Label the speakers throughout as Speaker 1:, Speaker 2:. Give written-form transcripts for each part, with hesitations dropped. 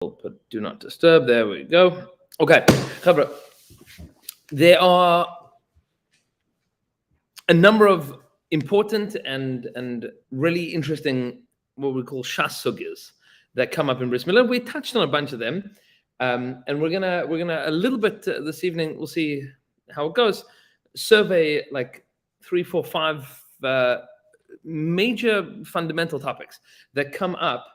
Speaker 1: We'll put do not disturb. There we go. Okay, Chavra. There are a number of important and really interesting what we call shas sugis that come up in Bris Milah. We touched on a bunch of them, and we're gonna a little bit this evening. We'll see how it goes. Survey like 3, 4, 5 major fundamental topics that come up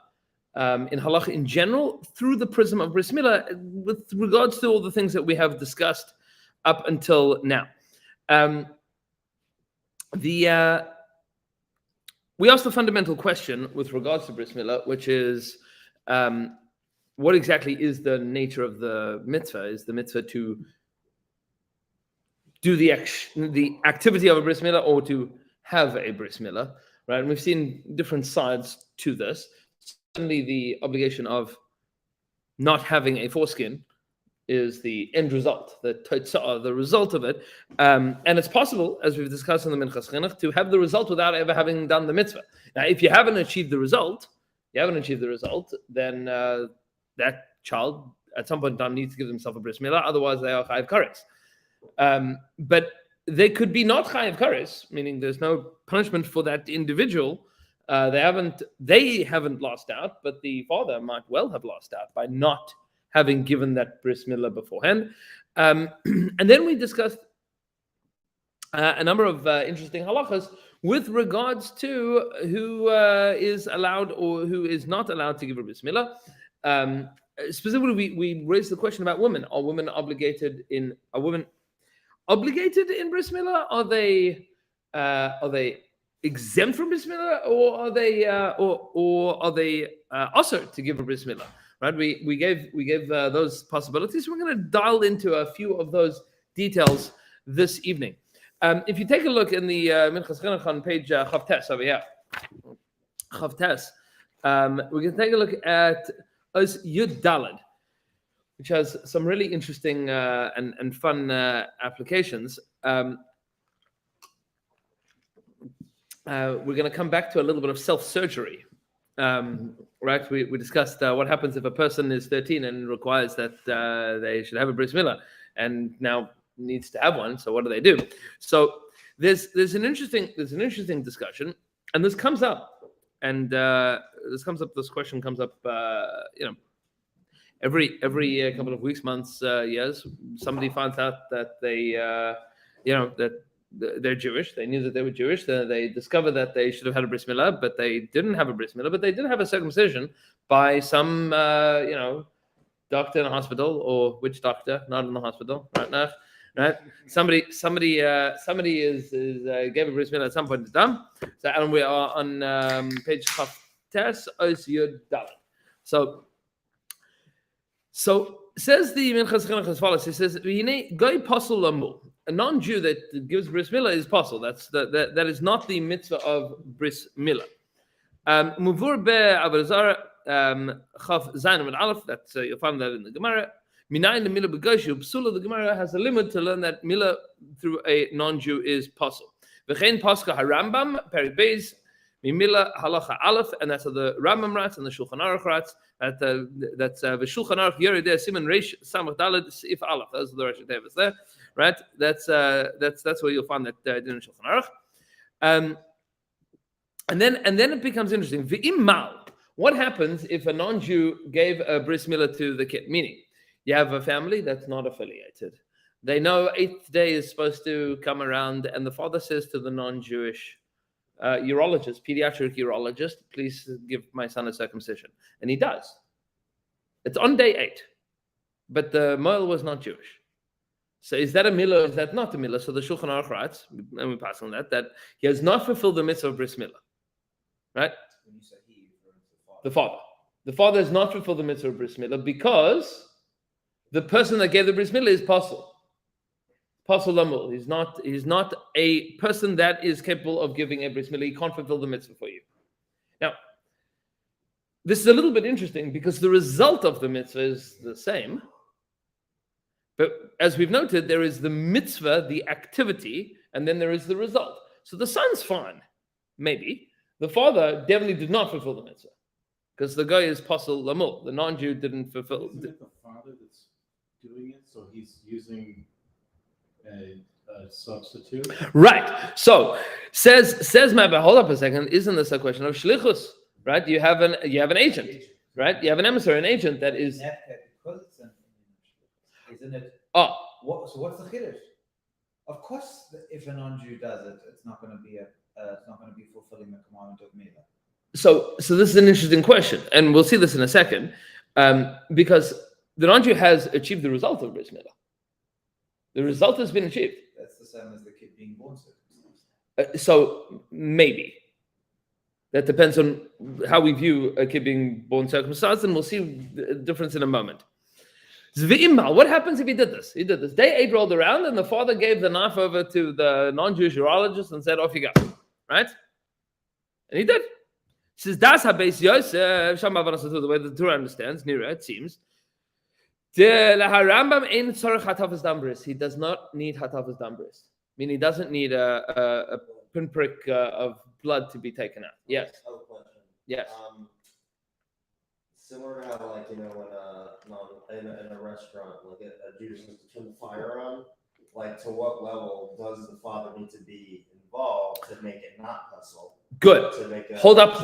Speaker 1: in halacha in general through the prism of Bris Milah with regards to all the things that we have discussed up until now. We asked the fundamental question with regards to Bris Milah, which is what exactly is the nature of the mitzvah? Is the mitzvah to do the activity of a Bris Milah or to have a Bris Milah, right? And we've seen different sides to this. Certainly the obligation of not having a foreskin is the end result, the totzah, the result of it. And it's possible, as we've discussed in the Minchas Chinuch, to have the result without ever having done the mitzvah. Now, if you haven't achieved the result, then that child at some point in time needs to give themselves a bris milah, otherwise they are chayiv kares. But they could be not chayiv kares, meaning there's no punishment for that individual. They haven't lost out, but the father might well have lost out by not having given that bris milah beforehand. And then we discussed a number of interesting halachas with regards to who is allowed or who is not allowed to give a bris milah. Specifically, we raised the question about women. Are women obligated in bris milah? Are they exempt from bris milah, or are they also to give a bris milah? Right? We gave those possibilities. We're going to dial into a few of those details this evening. If you take a look in the Minchas Chinuch on page Chavtes over here, Chavtes, we can take a look at Os Yud Daled, which has some really interesting and fun applications. We're going to come back to a little bit of self-surgery. Right? We discussed what happens if a person is 13 and requires that they should have a bris milah, and now needs to have one. So what do they do? So there's an interesting discussion, and this comes up, and this question comes up, every couple of weeks, months, years. Somebody finds out that that they're Jewish. They knew that they were Jewish. They discovered that they should have had a bris milah, but they didn't have a bris milah. But they did have a circumcision by some doctor in a hospital, or witch doctor, not in the hospital, right now. Right? Somebody gave a bris milah at some point in time. So, and we are on page Chavtes Os Yud Daled. So says the Minchas Chinuch as follows. He says, "Goy pasul lamu." A non-Jew that gives bris milah is pasul. That is not the mitzvah of bris milah. Muvur be'avodah zarah chav zayin and aleph. That's you'll find that in the Gemara. Minayin the milah b'goshu psula. The Gemara has a limit to learn that milah through a non-Jew is pasul. V'chein paska harambam perik beis mimilah halacha aleph, and that's how the Rambam writes and the Shulchan Aruch writes. That's the Shulchan Aruch Yerideh Siman Reish Samach Daled Sif Aleph. Those are the Rosh Tevis there, right? That's where you'll find that in Shulchan Aruch. And then it becomes interesting. V'immal, what happens if a non-Jew gave a bris milah to the kid? Meaning, you have a family that's not affiliated. They know 8th day is supposed to come around, and the father says to the non-Jewish urologist, pediatric urologist, please give my son a circumcision. And he does. It's on day 8. But the male was not Jewish. So is that a milah or is that not a milah? So the Shulchan Aruch writes, and we pass on that he has not fulfilled the mitzvah of bris milah. Right?
Speaker 2: When you say he,
Speaker 1: the father. The father has not fulfilled the mitzvah of bris milah because the person that gave the bris milah is pasul. Pasul lamul. He's not a person that is capable of giving a bris milah. He can't fulfill the mitzvah for you. Now, this is a little bit interesting because the result of the mitzvah is the same. But as we've noted, there is the mitzvah, the activity, and then there is the result. So the son's fine, maybe. The father definitely did not fulfill the mitzvah. because the guy is Pasul Lamul. The non-Jew didn't fulfill.
Speaker 2: Isn't it the father that's doing it? So he's using a substitute?
Speaker 1: Right. So says Mabba, hold up a second. Isn't this a question of shlichus? Right? You have an agent, right? You have an emissary, an agent that is.
Speaker 3: Because it's an isn't it?
Speaker 1: Oh.
Speaker 3: So what's the chiddush? Of course, if a non-Jew does it, it's not going to be fulfilling the commandment of Milah.
Speaker 1: So this is an interesting question, and we'll see this in a second, because the non-Jew has achieved the result of bris milah. The result has been achieved.
Speaker 3: That's the same as the kid being born circumcised.
Speaker 1: So maybe that depends on how we view a kid being born circumcised, and we'll see the difference in a moment. What happens if he did this? Day 8 rolled around, and the father gave the knife over to the non-Jewish urologist and said, "Off you go." Right? And he did. He says, "Das habes Yosef." The way the Torah understands, Nira, it seems. He does not need hatafas dambris. I mean, he doesn't need a pinprick of blood to be taken out. Yes. Yes.
Speaker 4: Similar to how, like, when in a restaurant, like a Jew just needs to turn the fire on. Like, to what level does the father need to be involved to make it not hustle?
Speaker 1: Good. Hold up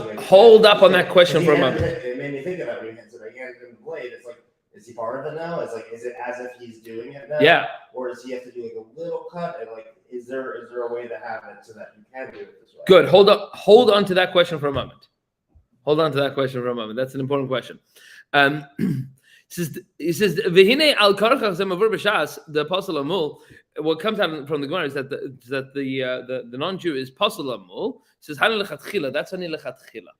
Speaker 1: on that question for a moment.
Speaker 4: It made me think of that when he said, "I handed him the blade." It's like, is he part of it now? It's like, is it as if he's doing it now?
Speaker 1: Yeah.
Speaker 4: Or does he have to do like a little cut? And like, is there a way to have it so that you can do it this way?
Speaker 1: Good. Hold on to that question for a moment. That's an important question. He says, "V'hinei al karachach zemavur b'shas." The Apostle Amul. What comes out from the Gemara is that the non-Jew is Apostle Amul. He says, "Hani lechatchila." That's only lechatchila.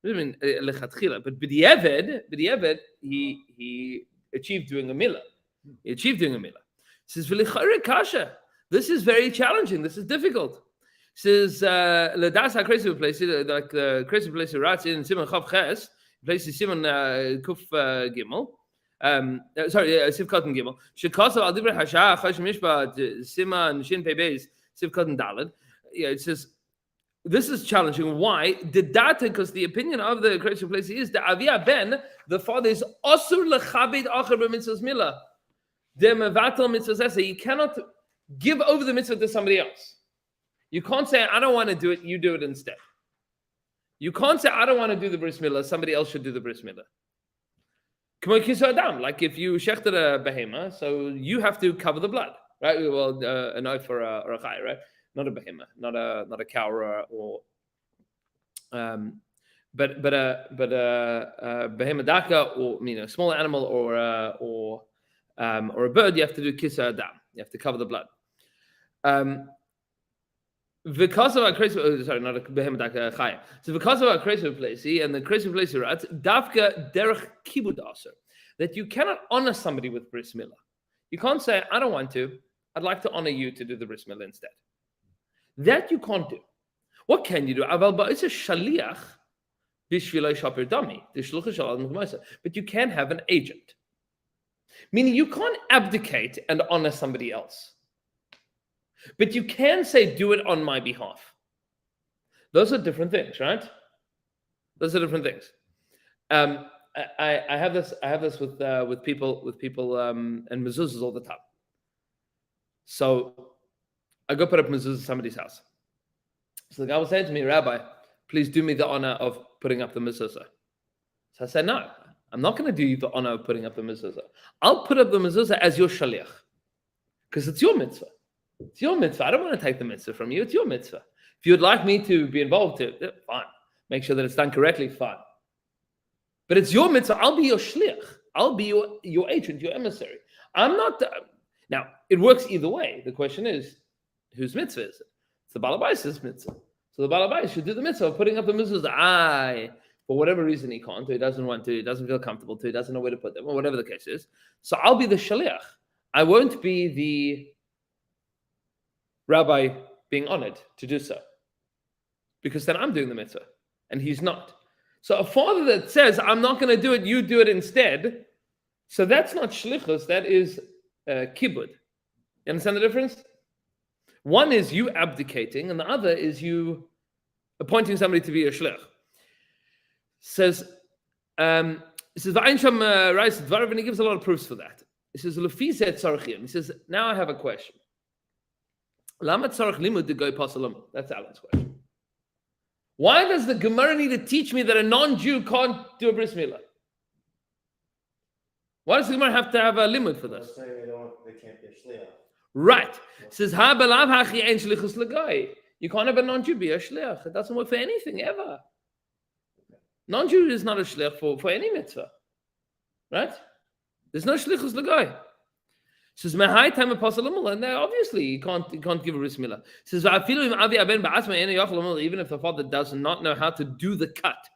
Speaker 1: What do you mean lechatchila? But b'diavad, he achieved doing a milah. He says, "V'lichare kasha." This is very challenging. This is difficult. Says Ledas HaKresu place, like the Kresu place writes in Simon Chav Ches, places Simon Kuf Gimel. Siv Cotton Gimel. Shekasa al Dibra Hasha Chash Mishpat Siman Shin Pebeis Siv Cotton Dalad. Yeah, it says this is challenging. Why? The data, because the opinion of the Kresu place is the Avia Ben, the father is Osur Lechabed Acher b'mitzvos Milah. The Mevatel mitzvos Esa. You cannot give over the mitzvah to somebody else. You can't say, "I don't want to do it, you do it instead." You can't say, "I don't want to do the bris milah, somebody else should do the bris milah." Like if you shechted a behema, so you have to cover the blood, right? Well, a knife or a chai, right? Not a behema, not a cow or but a behema daka, or a small animal or a bird, you have to do kisa adam. You have to cover the blood. Because of our crazy, not a behemoth chaya. So because of our crazy place, and the crazy place writes, dafka derech kibud aser, that you cannot honor somebody with bris milah. You can't say, "I don't want to. I'd like to honor you to do the bris milah instead." That you can't do. What can you do? Aval ba'is shaliach bishvilay shaper dami. But you can have an agent, meaning you can't abdicate and honor somebody else. But you can say, "Do it on my behalf." Those are different things, right? Those are different things. I have this with people and mezuzahs all the time. So I go put up mezuzah at somebody's house. So the guy was saying to me, "Rabbi, please do me the honor of putting up the mezuzah." So I said, "No, I'm not going to do you the honor of putting up the mezuzah. I'll put up the mezuzah as your shaliach, because it's your mitzvah. It's your mitzvah. I don't want to take the mitzvah from you. It's your mitzvah. If you'd like me to be involved, fine. Make sure that it's done correctly, fine. But it's your mitzvah. I'll be your shliach. I'll be your agent, your emissary. I'm not. Now, it works either way. The question is, whose mitzvah is it? It's the Balabai's mitzvah. So the Balabai should do the mitzvah of putting up the mitzvahs. For whatever reason he can't, or he doesn't want to, he doesn't feel comfortable to, he doesn't know where to put them, or whatever the case is. So I'll be the shaliach. I won't be the rabbi being honored to do so, because then I'm doing the mitzvah and he's not. So a father that says, "I'm not going to do it, you do it instead," so that's not shlichus, that is kibud. You understand the difference? One is you abdicating, and the other is you appointing somebody to be a shlich. Says He says, "Va'insham Rais Dvarav," and he gives a lot of proofs for that. He says, "Lefi zeh tzarchim." He says, "Now I have a question. Lama tzarch limud de goy pasalam?" That's Alan's question. Why does the Gemara need to teach me that a non-Jew can't do a bris milah? Why does the Gemara have to have a limud for this?
Speaker 4: They're saying they can't be a shliach.
Speaker 1: Right. It says, "Ha belav hachi ein shlichus l'goy." You can't have a non-Jew be a shliach. It doesn't work for anything ever. Non-Jew is not a shliach for any mitzvah. Right? There's no shlichus l'goy. Says Mahai time apostle and obviously you can't give a bris milah. Says even if the father does not know how to do the cut.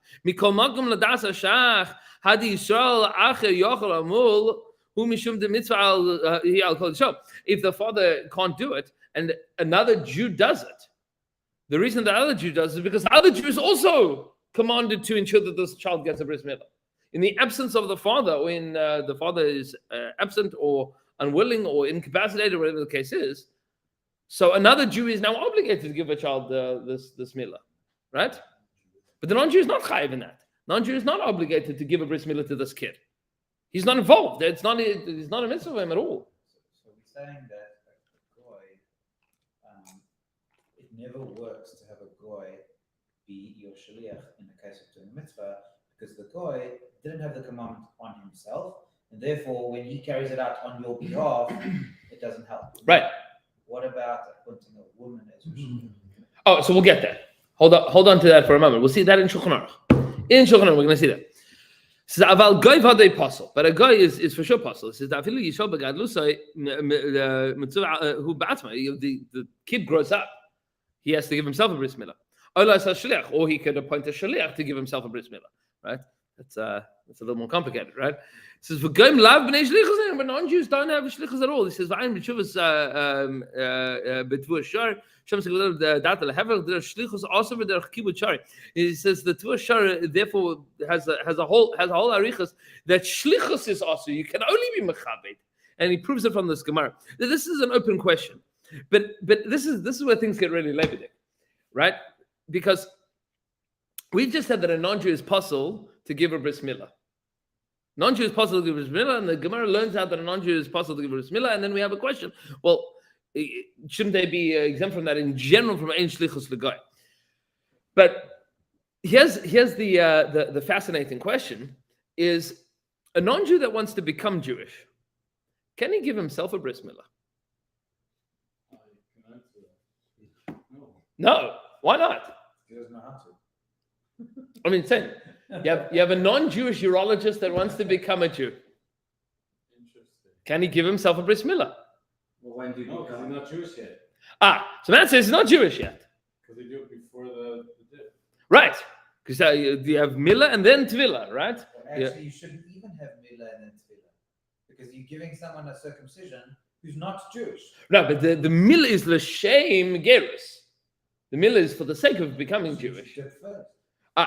Speaker 1: If the father can't do it and another Jew does it, the reason the other Jew does it is because the other Jew is also commanded to ensure that this child gets a bris milah. In the absence of the father, when the father is absent or unwilling or incapacitated, whatever the case is, so another Jew is now obligated to give a child this milah, right? But the non-Jew is not chayiv in that. Non-Jew is not obligated to give a bris milah to this kid. He's not involved. It's not a mitzvah for him at all.
Speaker 3: So we're saying that a goy, it never works to have a goy be your shaliach in the case of doing a mitzvah, because the goy didn't have the command on himself, and therefore when he carries it out on your behalf, it doesn't help.
Speaker 1: Right.
Speaker 3: What about appointing a woman as your shaliach?
Speaker 1: Oh, so we'll get there. Hold on to that for a moment. We'll see that in Shulchan Aruch. In Shulchan Aruch, we're going to see that. It says, "Aval goy v'adei pasul," but a goy is for sure pasul. It says, "Afilu yishol begadlusay hu ba'atzma." The kid grows up; he has to give himself a bris milah. Or he could appoint a shaliach to give himself a bris milah. Right? That's a little more complicated, right? It says, "V'goyim lav b'nei shlichus," but non-Jews don't have shlichus at all. He says, "V'ayim b'tshuvas b'tvuah shar." He says the Tvua Shar therefore has a whole arichas that shlichus is also. You can only be mechabed, and he proves it from this Gemara. This is an open question, but this is where things get really levitic, right? Because we just said that a non-Jew is possible to give a bris milah. Non-Jew is possible to give a bris milah, and the Gemara learns out that a non-Jew is possible to give a bris milah, and then we have a question. Well, shouldn't they be exempt from that in general from ein shlichus l'goy? But here's the fascinating question: is a non-Jew that wants to become Jewish, can he give himself a bris milah? No. Why not?
Speaker 3: He doesn't know how to.
Speaker 1: I mean, same. You have a non-Jewish urologist that wants to become a Jew.
Speaker 2: Interesting.
Speaker 1: Can he give himself a bris milah?
Speaker 2: Well, when do you because he's not Jewish yet.
Speaker 1: So Matt says he's not Jewish yet.
Speaker 2: Because they do it before the dip.
Speaker 1: Right. Because you have milah and then tvila, right?
Speaker 3: Well, actually, you shouldn't even have milah and then tefillah, because you're giving someone a circumcision who's not Jewish.
Speaker 1: No, but the milah is l'shem gerus. The milah is for the sake of becoming Jewish.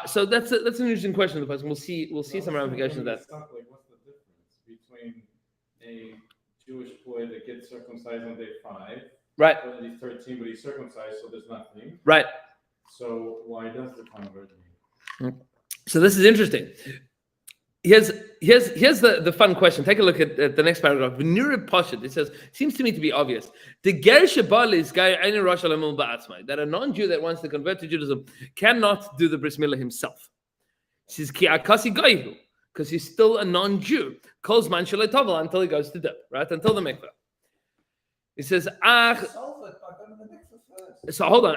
Speaker 1: So that's an interesting question. The person we'll see some ramifications of that.
Speaker 2: Stuck, like, what's the difference between a Jewish boy that gets circumcised on day 5,
Speaker 1: Right.
Speaker 2: But he's 13, but he's circumcised, so there's nothing.
Speaker 1: Right.
Speaker 2: So why does the convert need?
Speaker 1: So this is interesting. Here's the fun question. Take a look at the next paragraph. V'nirib Pashut. It says, seems to me to be obvious. The ger shebal is guy ein rosh halamul ba'atzmai. That a non-Jew that wants to convert to Judaism cannot do the bris milah himself. He says ki akasi goyhu, because he's still a non-Jew. Calls man shalei tovel until he goes to dip, right? Until the mikveh. He says,
Speaker 3: Solve it by going to the mikveh first.
Speaker 1: So hold on.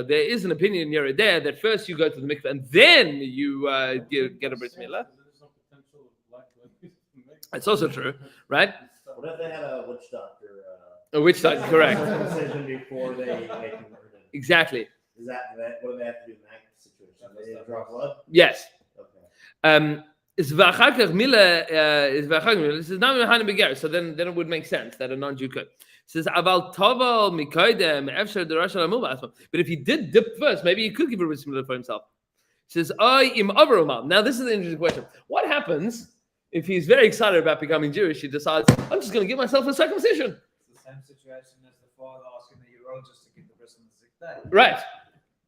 Speaker 1: There is an opinion here or there that first you go to the mikveh and then you get a bris milah.
Speaker 2: There's no potential likelihood.
Speaker 1: It's also true, right?
Speaker 4: What if they had a witch doctor?
Speaker 1: A witch doctor, correct.
Speaker 4: Circumcision before they converted.
Speaker 1: Exactly.
Speaker 4: Is that what do they have to do in that situation? They need to draw blood?
Speaker 1: Yes.
Speaker 4: Okay.
Speaker 1: Is v'achakach milah is v'achakach milah. This is not mehana beger. So then it would make sense that a non-Jew could. It says aval toval mikoydem efshar derash alamu ba'asma. But if he did dip first, maybe he could give a bris milah for himself. It says ay im avarumal. Now this is an interesting question. What happens if he's very excited about becoming Jewish? He decides, I'm just going to give myself a circumcision.
Speaker 3: It's the same situation as the father asking the urologist to give the bris on the 6th day.
Speaker 1: Right.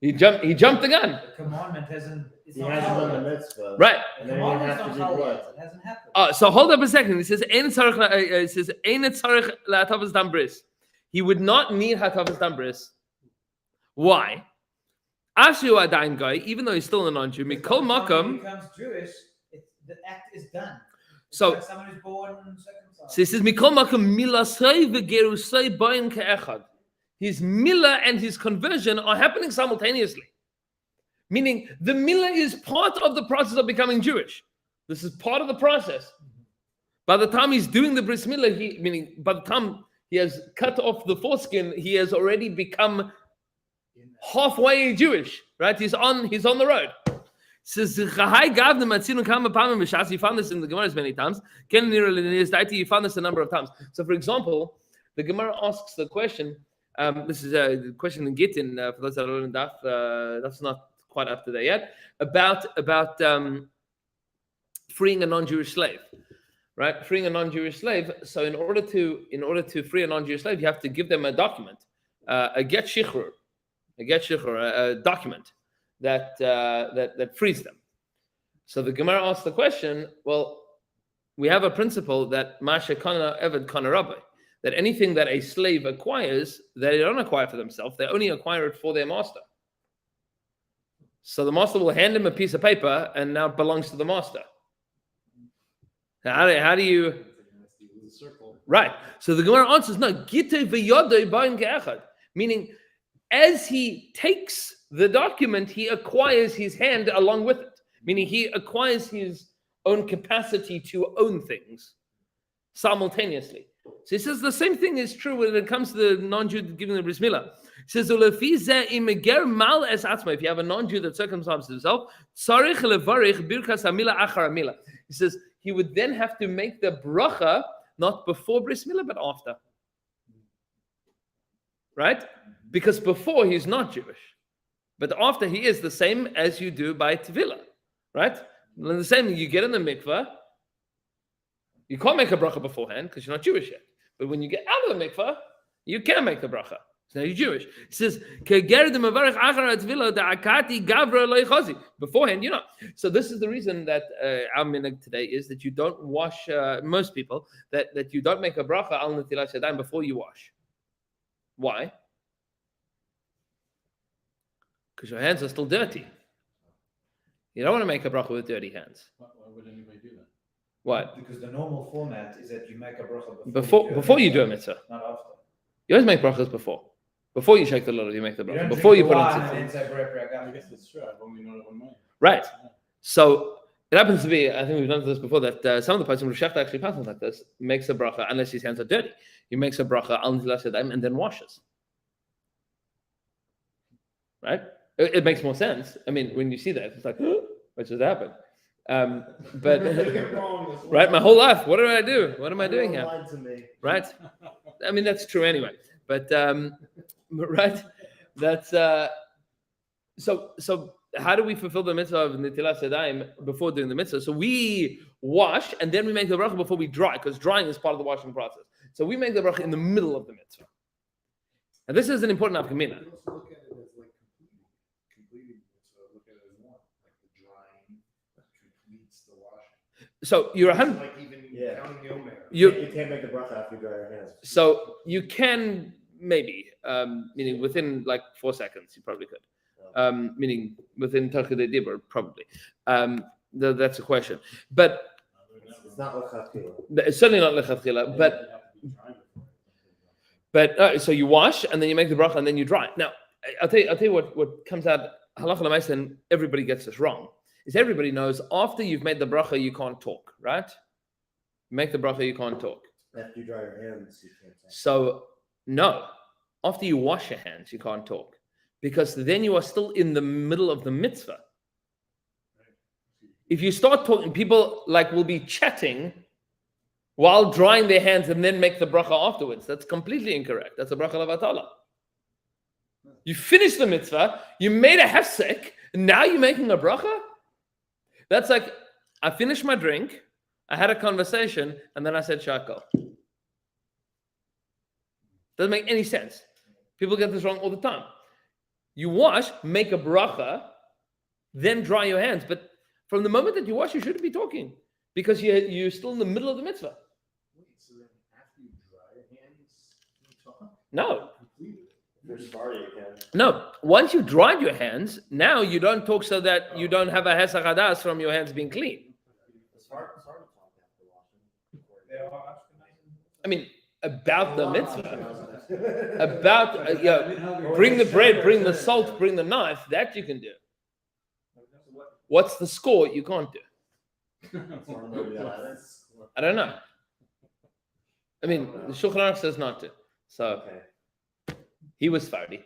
Speaker 1: He jumped the gun.
Speaker 3: The commandment hasn't. It's
Speaker 4: He
Speaker 3: not
Speaker 4: hasn't done the
Speaker 3: held.
Speaker 4: mitzvah.
Speaker 1: Right.
Speaker 3: The
Speaker 4: And then you
Speaker 3: commandment's
Speaker 4: have to
Speaker 3: not
Speaker 4: do
Speaker 3: held
Speaker 4: what?
Speaker 3: yet. It hasn't happened.
Speaker 1: So hold up a second. It says Ein tzarich la'atavas dam bris. He would not need hatavas dam bris. Why? Ashu adain guy, even though he's still a non-Jew, mikol
Speaker 3: Because by the time he
Speaker 1: makam.
Speaker 3: becomes Jewish, the act is done. It's
Speaker 1: So-
Speaker 3: like someone who's born circumcised.
Speaker 1: So he says mikol makam milasai v'gerusai bayin ke'echad. His milah and his conversion are happening simultaneously. Meaning the milah is part of the process of becoming Jewish. This is part of the process. By the time he's doing the bris milah, meaning by the time he has cut off the foreskin, he has already become halfway Jewish, right? He's on the road. Says you found this in the Gemara many times. You found this a number of times. So, for example, the Gemara asks the question. This is a question in Gittin for those that are learning Daf. That's not quite up to there yet. About freeing a non-Jewish slave, right? Freeing a non-Jewish slave. So, in order to free a non-Jewish slave, you have to give them a document, a get shichrur, a document that frees them. So the Gemara asks the question, well, we have a principle that Masha Kana Eved Kana Rabbi, that anything that a slave acquires, they don't acquire for themselves, they only acquire it for their master. So the master will hand him a piece of paper and now it belongs to the master. How do you... Right. So the Gemara answers, no, Gite v'yodoi ba'in ke'echad, meaning as he takes the document, he acquires his hand along with it, meaning he acquires his own capacity to own things simultaneously. So he says the same thing is true when it comes to the non-Jew giving the bris milah. He says, if you have a non-Jew that circumcises himself, he says he would then have to make the bracha not before bris milah but after. Right? Because before he's not Jewish, but after he is, the same as you do by Tevilah, right? And the same, you get in the mikveh, you can't make a bracha beforehand because you're not Jewish yet. But when you get out of the mikveh, you can make the bracha. So now you're Jewish. It says, beforehand, you're not. So this is the reason that our minhag today is that you don't wash, most people, that you don't make a bracha al netilas yadayim before you wash. Why? Because your hands are still dirty. You don't want to make a bracha with dirty hands.
Speaker 2: Why would anybody do that?
Speaker 1: What?
Speaker 3: Because the normal format is that you make a bracha
Speaker 1: Before you do a mitzvah.
Speaker 3: not after.
Speaker 1: You always make brachas before. Before you shake the lulav, you make the
Speaker 3: You
Speaker 1: bracha.
Speaker 3: don't
Speaker 1: Before you
Speaker 3: drink
Speaker 1: put
Speaker 3: the
Speaker 1: on
Speaker 3: wine and
Speaker 1: tzitzit.
Speaker 3: then say "B'rei B'rei
Speaker 2: I
Speaker 3: Agam."
Speaker 2: guess that's true. I've only known it one way.
Speaker 1: Right.
Speaker 2: Yeah.
Speaker 1: So it happens to be, I think we've done this before, that some of the person, Rosh actually passes like this, makes a bracha unless his hands are dirty. He makes a bracha al netilas yadayim and then washes. Right? It makes more sense. I mean, when you see that, it's like, what just happened? But right, my whole life, what did I do? What am I doing here?
Speaker 4: Lied to me.
Speaker 1: Right? I mean, that's true anyway. But right, that's so. How do we fulfill the mitzvah of netilas yadayim before doing the mitzvah? So we wash and then we make the bracha before we dry, because drying is part of the washing process. So we make the bracha in the middle of the mitzvah. And this is an important afkamina.
Speaker 5: You also look at it as like completing. So look at it as one, like the drying completes the washing.
Speaker 1: So you're
Speaker 5: It's
Speaker 1: 100.
Speaker 5: like even
Speaker 4: Yeah.
Speaker 5: counting the omer.
Speaker 4: You can't make the bracha after you dry your hands.
Speaker 1: So you can maybe, meaning within like 4 seconds, you probably could. Meaning within Tarkei Dibur, probably. That's a question. But
Speaker 4: It's not lechatchila.
Speaker 1: it's certainly not lechatchila. But so you wash and then you make the bracha and then you dry. Now, I'll tell you what comes out halacha l'maaseh, and everybody gets this wrong. Is everybody knows after you've made the bracha you can't talk, right? You make the bracha you can't talk.
Speaker 4: After you dry your hands, you can't talk.
Speaker 1: So no, after you wash your hands you can't talk, because then you are still in the middle of the mitzvah. If you start talking, people will be chatting while drying their hands and then make the bracha afterwards. That's completely incorrect. That's a bracha levatala. You finished the mitzvah, you made a hefsek, and now you're making a bracha? That's like, I finished my drink, I had a conversation, and then I said shakel. Doesn't make any sense. People get this wrong all the time. You wash, make a bracha, then dry your hands. But from the moment that you wash, you shouldn't be talking because you're still in the middle of the mitzvah.
Speaker 5: Wait, so then after you dry your hands, you talk?
Speaker 1: No,
Speaker 5: Completely.
Speaker 4: If you're sorry, you can.
Speaker 1: no. Once you dried your hands, now you don't talk so that you don't have a hesach hadas from your hands being clean.
Speaker 4: It's hard to talk after washing.
Speaker 3: There are
Speaker 1: I mean, about the mitzvah,
Speaker 4: mitzvah.
Speaker 1: about bring the bread, bring the salt, bring the knife. That you can do. What's the score? You can't do. I don't know. I mean, the Shulchan Aruch says not to. So
Speaker 4: Okay.
Speaker 1: he was Fardi,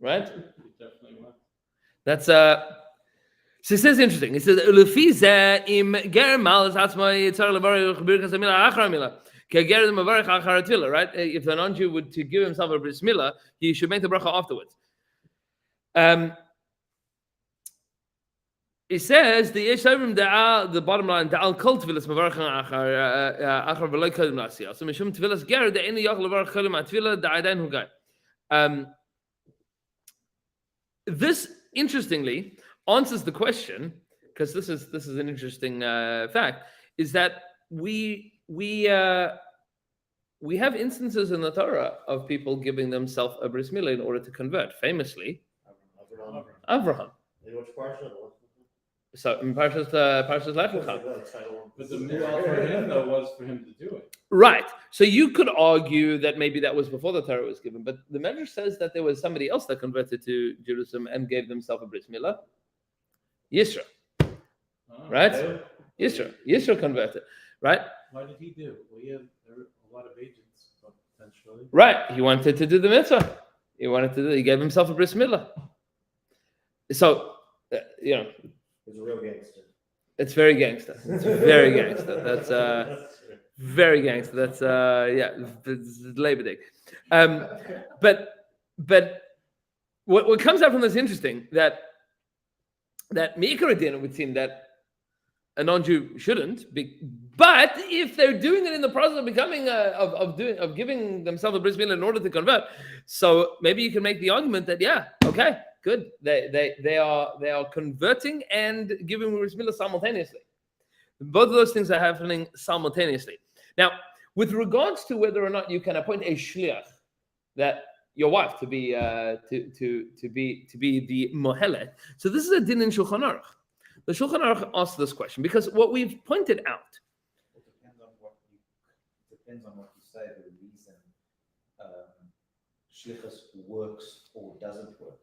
Speaker 1: right?
Speaker 2: Definitely was.
Speaker 1: That's So it says interesting. It says Lefiza im ger malas atzma yitzar levarich birkas milah achar milah. Keger the mavarich achar tefillah. Right? If a non-Jew would to give himself a bris milah, he should make the bracha afterwards. It says the Yeshavim the bottom line da'al kol tefillas mavarich achar v'loy kodim la'asiyah. So mishum tefillas ger the eni yachal levarich kodim atefillah da'adain hugay. This interestingly answers the question, because this is an interesting fact, is that we have instances in the Torah of people giving themselves a bris milah in order to convert. Famously, Avraham.
Speaker 4: In which portion?
Speaker 1: So in Parshas Lech Lecha.
Speaker 2: But the milah for him though was for him to do it.
Speaker 1: Right. So you could argue that maybe that was before the Torah was given, but the Medrash says that there was somebody else that converted to Jerusalem and gave themselves a bris milah. Yisra.
Speaker 2: Oh,
Speaker 1: Right?
Speaker 2: really?
Speaker 1: Yisra converted. Right?
Speaker 2: Why did he do? Well, he had a lot of agents potentially.
Speaker 1: Right. He wanted to do the mitzvah. He gave himself a bris milah. So,
Speaker 4: He's a real gangster.
Speaker 1: it's very gangster. It's very gangster. That's very gangster. That's it's Labor Day. But what comes out from this is interesting that Mikra Din would seem that a non-Jew shouldn't be, but if they're doing it in the process of becoming of giving themselves a bris milah in order to convert, so maybe you can make the argument that okay, good, they are converting and giving bris milah simultaneously. Both of those things are happening simultaneously. Now, with regards to whether or not you can appoint a shliach, that your wife to be the mohelet. So this is a din in Shulchan Aruch. The Shulchan Aruch asks this question because what we've pointed out.
Speaker 3: It depends on what you say. The reason shlichus works or doesn't work.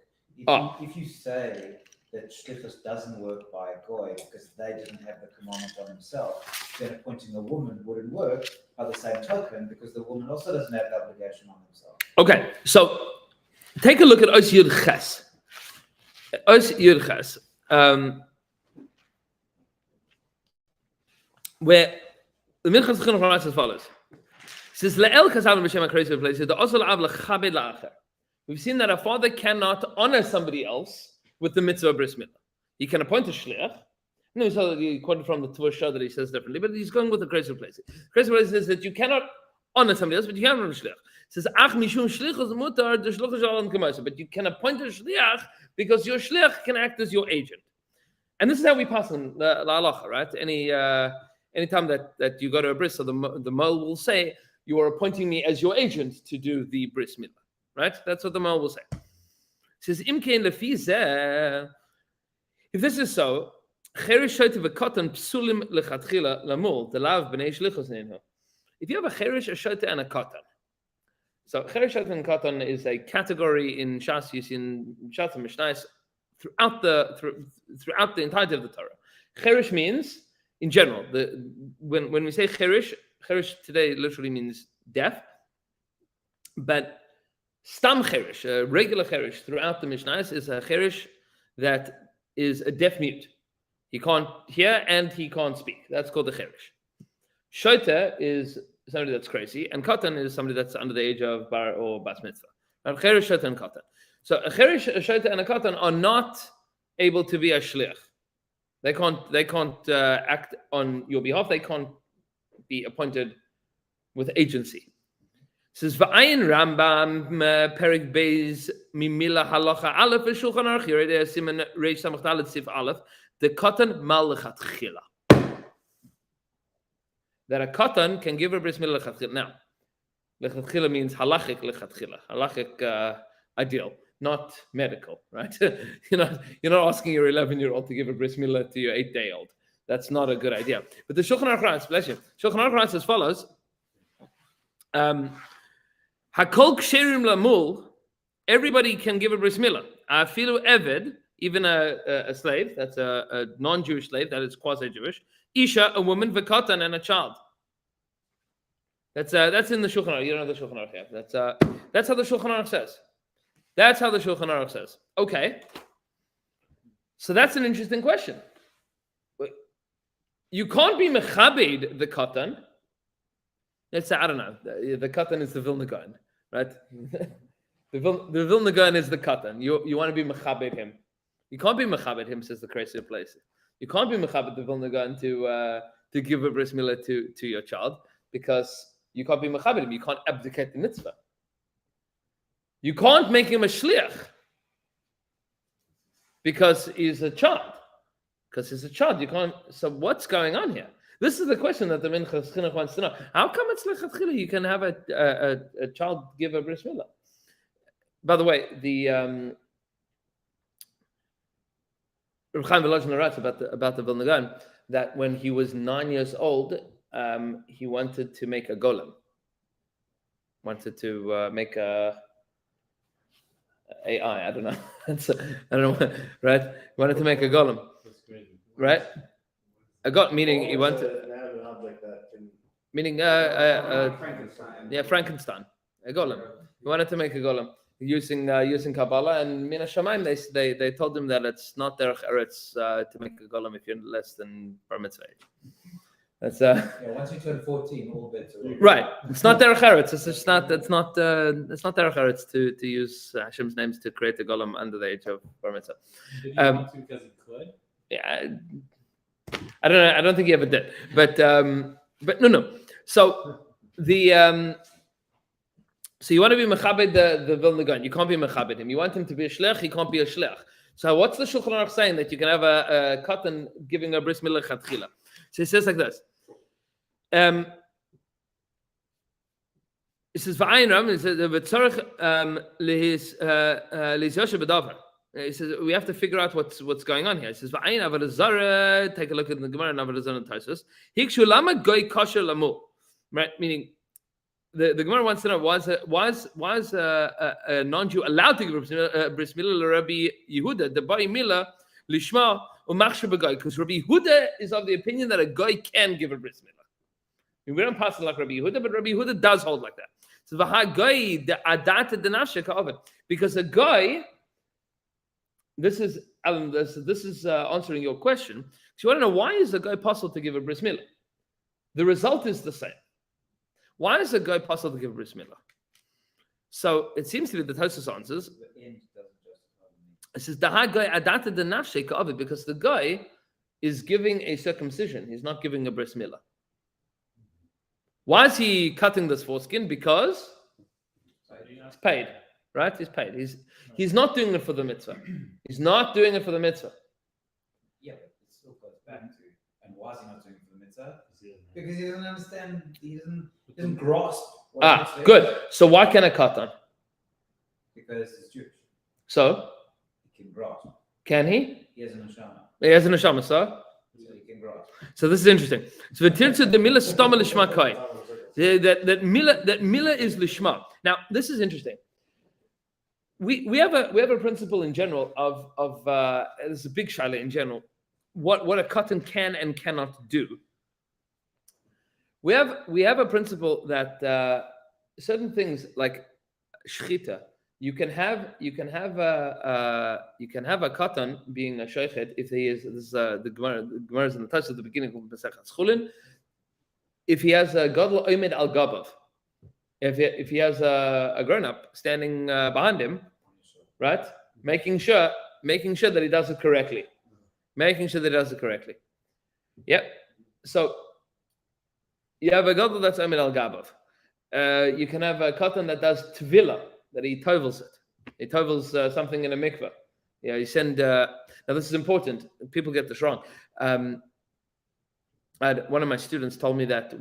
Speaker 3: If you say that shlichus doesn't work by a goy because they didn't have the commandment on themselves, then appointing a woman wouldn't work by the same token because the woman also doesn't have the obligation on themselves.
Speaker 1: Okay, so take a look at Os Yud Ches. Os Yud Ches, where the Minchas Chinuch writes as follows. It says, Le'el Kasav B'Shem HaKreis V'Plei, the Osel Av L'Chabed La'acher. We've seen that a father cannot honor somebody else with the mitzvah bris milah. He can appoint a shliach. No, so he quoted from the Tvur Shah that he says differently, but he's going with the Kreis V'Plei. Kreis V'Plei says that you cannot honor somebody else, but you can honor a shliach. It says, Ach mishum shlichus mutar, the shlichus shalom k'maisa. But you can appoint a shliach because your shliach can act as your agent. And this is how we pass on the halacha, right? Anytime that you go to a bris, so the mol will say, you are appointing me as your agent to do the bris milah, right? That's what the mol will say. It says, Imkein lefi zeh. If this is so, cherish shoyte v'katan psulim lechatchila lamul delav b'nei shlichus neinhu. If you have a cherish, a shoyte, and a katan. So cherish, shoyte, and katan is a category in Shas, you see in Shas and Mishnais throughout the entirety of the Torah. Cherish means, in general, when we say cherish today literally means deaf, but stam cherish, a regular cherish throughout the Mishnais, is a cherish that is a deaf mute. He can't hear and he can't speak. That's called the cherish. Shoyte is somebody that's crazy, and katan is somebody that's under the age of bar or bas mitzvah. And cherish, shoyte, and katan. So a cherish, a shoyte, and a katan are not able to be a shliach. They can't act on your behalf. They can't be appointed with agency. says Va'ayin Rambam Perik Beis Mimila Halacha Aleph Shulchan Aruch Yerei Siman Reish Samach Dalet Sif Aleph the katan mal lechatchila. That a katan can give a bris milah lechatchila. Now, lechatchila means halachic lechatchila, halachic ideal, not medical, right? you're not asking your 11-year-old to give a bris milah to your 8-day-old. That's not a good idea. But the Shulchan Aruch writes, bless you. Shulchan Aruch writes as follows: Hakol ksherim lamul. Everybody can give a bris milah. Afilu eved, even a slave, that's a non-Jewish slave, that is quasi-Jewish. Isha, a woman, v'katan, and a child. That's in the Shulchan Aruch. You don't know the Shulchan Aruch yet. That's how the Shulchan Aruch says. That's how the Shulchan Aruch says. Okay. So that's an interesting question. You can't be mechabed the katan. Let's say, I don't know. The katan is the Vilna Gaon, right? The Vilna Gaon is the katan. You want to be mechabed him. You can't be mechabed him, says the crazy place. You can't be mechabed the Vilna Gaon to give a bris milah to your child, because you can't be mechabed him. You can't abdicate the mitzvah. You can't make him a shliach because he's a child. Because he's a child, you can't. So what's going on here? This is the question that the Minchas Chinuch wants to know. How come it's lechatchila you can have a child give a bris milah? By the way, the Reb Chaim Volozhin writes about the Vilna Gaon that when he was 9 years old, he wanted to make a golem. Wanted to make a AI. I don't know. I don't know. Right? He wanted to make a golem. Right? A golem meaning he wanted.
Speaker 4: An object that can.
Speaker 1: Meaning
Speaker 3: Frankenstein.
Speaker 1: Yeah, Frankenstein. A golem. He wanted to make a golem using Kabbalah, and Min HaShamayim they told him that it's not derech eretz to make a golem if you're less than bar mitzvah. That's
Speaker 3: once you turn 14, all bets are over.
Speaker 1: right. It's not derech eretz. It's not derech eretz to use Hashem's names to create a golem under the age of bar mitzvah.
Speaker 2: Did he want to because he could?
Speaker 1: Yeah, I don't know. I don't think he ever did. But no. So the so you want to be mechabed the Vilna Gaon. You can't be mechabed him. You want him to be a shliach. He can't be a shliach. So what's the Shulchan Aruch saying that you can have a katan giving a bris milah lechatchila? So he says like this. It says v'ayin ram. It says v'tzorich lehis yosher b'davar. He says we have to figure out what's going on here. He says v'ayin avodah zarah. Take a look at the Gemara and avodah zarah and Tosfos. Hikshu lama goy kosher lamu. Right, meaning the Gemara wants to know was a non-Jew allowed to give a bris milah to Rabbi Yehuda the bai milah lishma umachsher b'goy, because Rabbi Yehuda is of the opinion that a guy can give a bris milah. I mean, we don't pass it like Rabbi Yehuda, but Rabbi Yehuda does hold like that. So v'ha guy the adat denafshe ka'ovet, because a guy. This is Alan. This is answering your question. So you want to know, why is a guy possible to give a bris milah? The result is the same. Why is a guy possible to give a bris milah? So it seems to be the Tosfos answers.
Speaker 3: The end doesn't justify the means.
Speaker 1: It says the guy adapted the nafshei of it, because the guy is giving a circumcision. He's not giving a bris milah. Why is he cutting this foreskin? Because he's paid. Right? He's paid. He's not doing it for the mitzvah. He's not doing it for the mitzvah.
Speaker 3: Yeah, but it still goes back to, and why is he not doing it for the mitzvah? Because he doesn't understand, he doesn't grasp what the mitzvah is.
Speaker 1: Good. So why can a katan?
Speaker 3: Because he's Jewish.
Speaker 1: So
Speaker 3: He can grasp.
Speaker 1: can he?
Speaker 3: He has an neshama.
Speaker 1: He has a neshama, so
Speaker 3: He can grasp.
Speaker 1: So this is interesting. So v'tirtzu the milah stama lishma kai. That milah is lishma. Now this is interesting. We have a principle in general of there's a big shaila in general, what a katan can and cannot do. We have a principle that certain things like shchita, you can have a katan being a sheichet if he is, this is the Gemara is in the touch at the beginning of Masechet Chulin, if he has a gadol omed al gabav. If he has a grown-up standing behind him, right, making sure that he does it correctly, Yep. So you have a gadol that's omed al gabav. You can have a katan that does tvila, that he tovels it. He tovels something in a mikveh. Yeah, you send. Now this is important. People get this wrong. One of my students told me that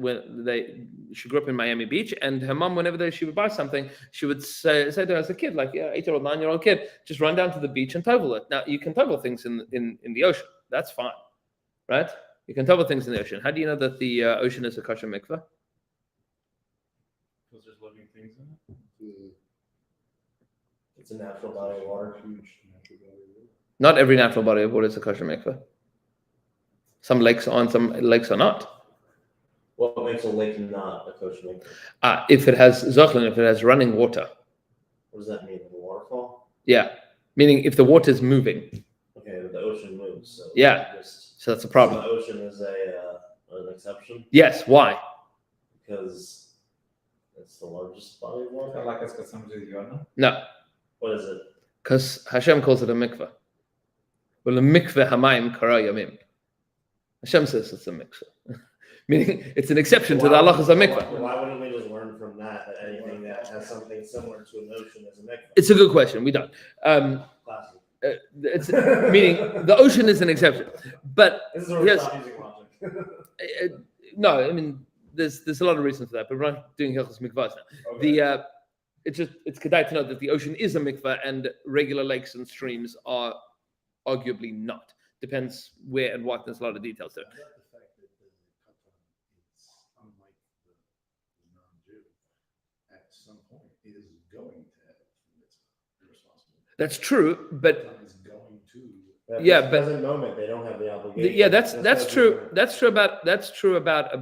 Speaker 1: she grew up in Miami Beach, and her mom, whenever she would buy something, she would say to her as a kid, like 8-year-old, 9-year-old kid, just run down to the beach and tovel it. Now you can tovel things in the ocean. That's fine, right? You can tovel things in the ocean. How do you know that the ocean is a kosher mikveh?
Speaker 2: Because there's living things in it.
Speaker 4: It's a natural body of water.
Speaker 5: Huge natural body of water.
Speaker 1: Not every natural body of water is a kosher mikveh. Some lakes are, some lakes are not.
Speaker 4: What makes a lake not a kosher mikveh?
Speaker 1: If it has zochlin, if it has running water.
Speaker 4: What does that mean? Like a waterfall?
Speaker 1: Yeah, meaning if the water is moving.
Speaker 4: Okay, but the ocean moves. So
Speaker 1: Yeah. So that's a problem.
Speaker 4: So the ocean is an exception
Speaker 1: Yes. Why?
Speaker 4: because it's the largest body of
Speaker 3: I feel
Speaker 4: water.
Speaker 3: like it's got something to do with Yonah.
Speaker 1: No,
Speaker 4: What is it?
Speaker 1: because Hashem calls it a mikveh. Well, a mikveh hamayim kara yamim. Hashem says it's a mikveh, meaning it's an exception to the halachas of mikveh.
Speaker 4: Why wouldn't we just learn from that anything that has something similar to an ocean is a mikveh?
Speaker 1: It's a good question. We don't.
Speaker 4: Classic.
Speaker 1: It's meaning the ocean is an exception, but
Speaker 4: This is where we
Speaker 1: yes.
Speaker 4: stop using logic.
Speaker 1: No, I mean there's a lot of reasons for that, but we're not doing hilchos mikvahs now.
Speaker 4: Okay.
Speaker 1: It's kedai to know that the ocean is a mikvah and regular lakes and streams are arguably not. Depends where and what. There's a lot of details there.
Speaker 5: How about the fact that the katan is, unlike the non-Jew, at some point is going to have the responsibility.
Speaker 1: That's true, but
Speaker 5: Katan is going to.
Speaker 4: At
Speaker 1: Yeah,
Speaker 4: this
Speaker 1: but-
Speaker 4: present moment, they don't have the obligation.
Speaker 1: yeah, that's
Speaker 4: what
Speaker 1: true.
Speaker 4: we're-
Speaker 1: That's true about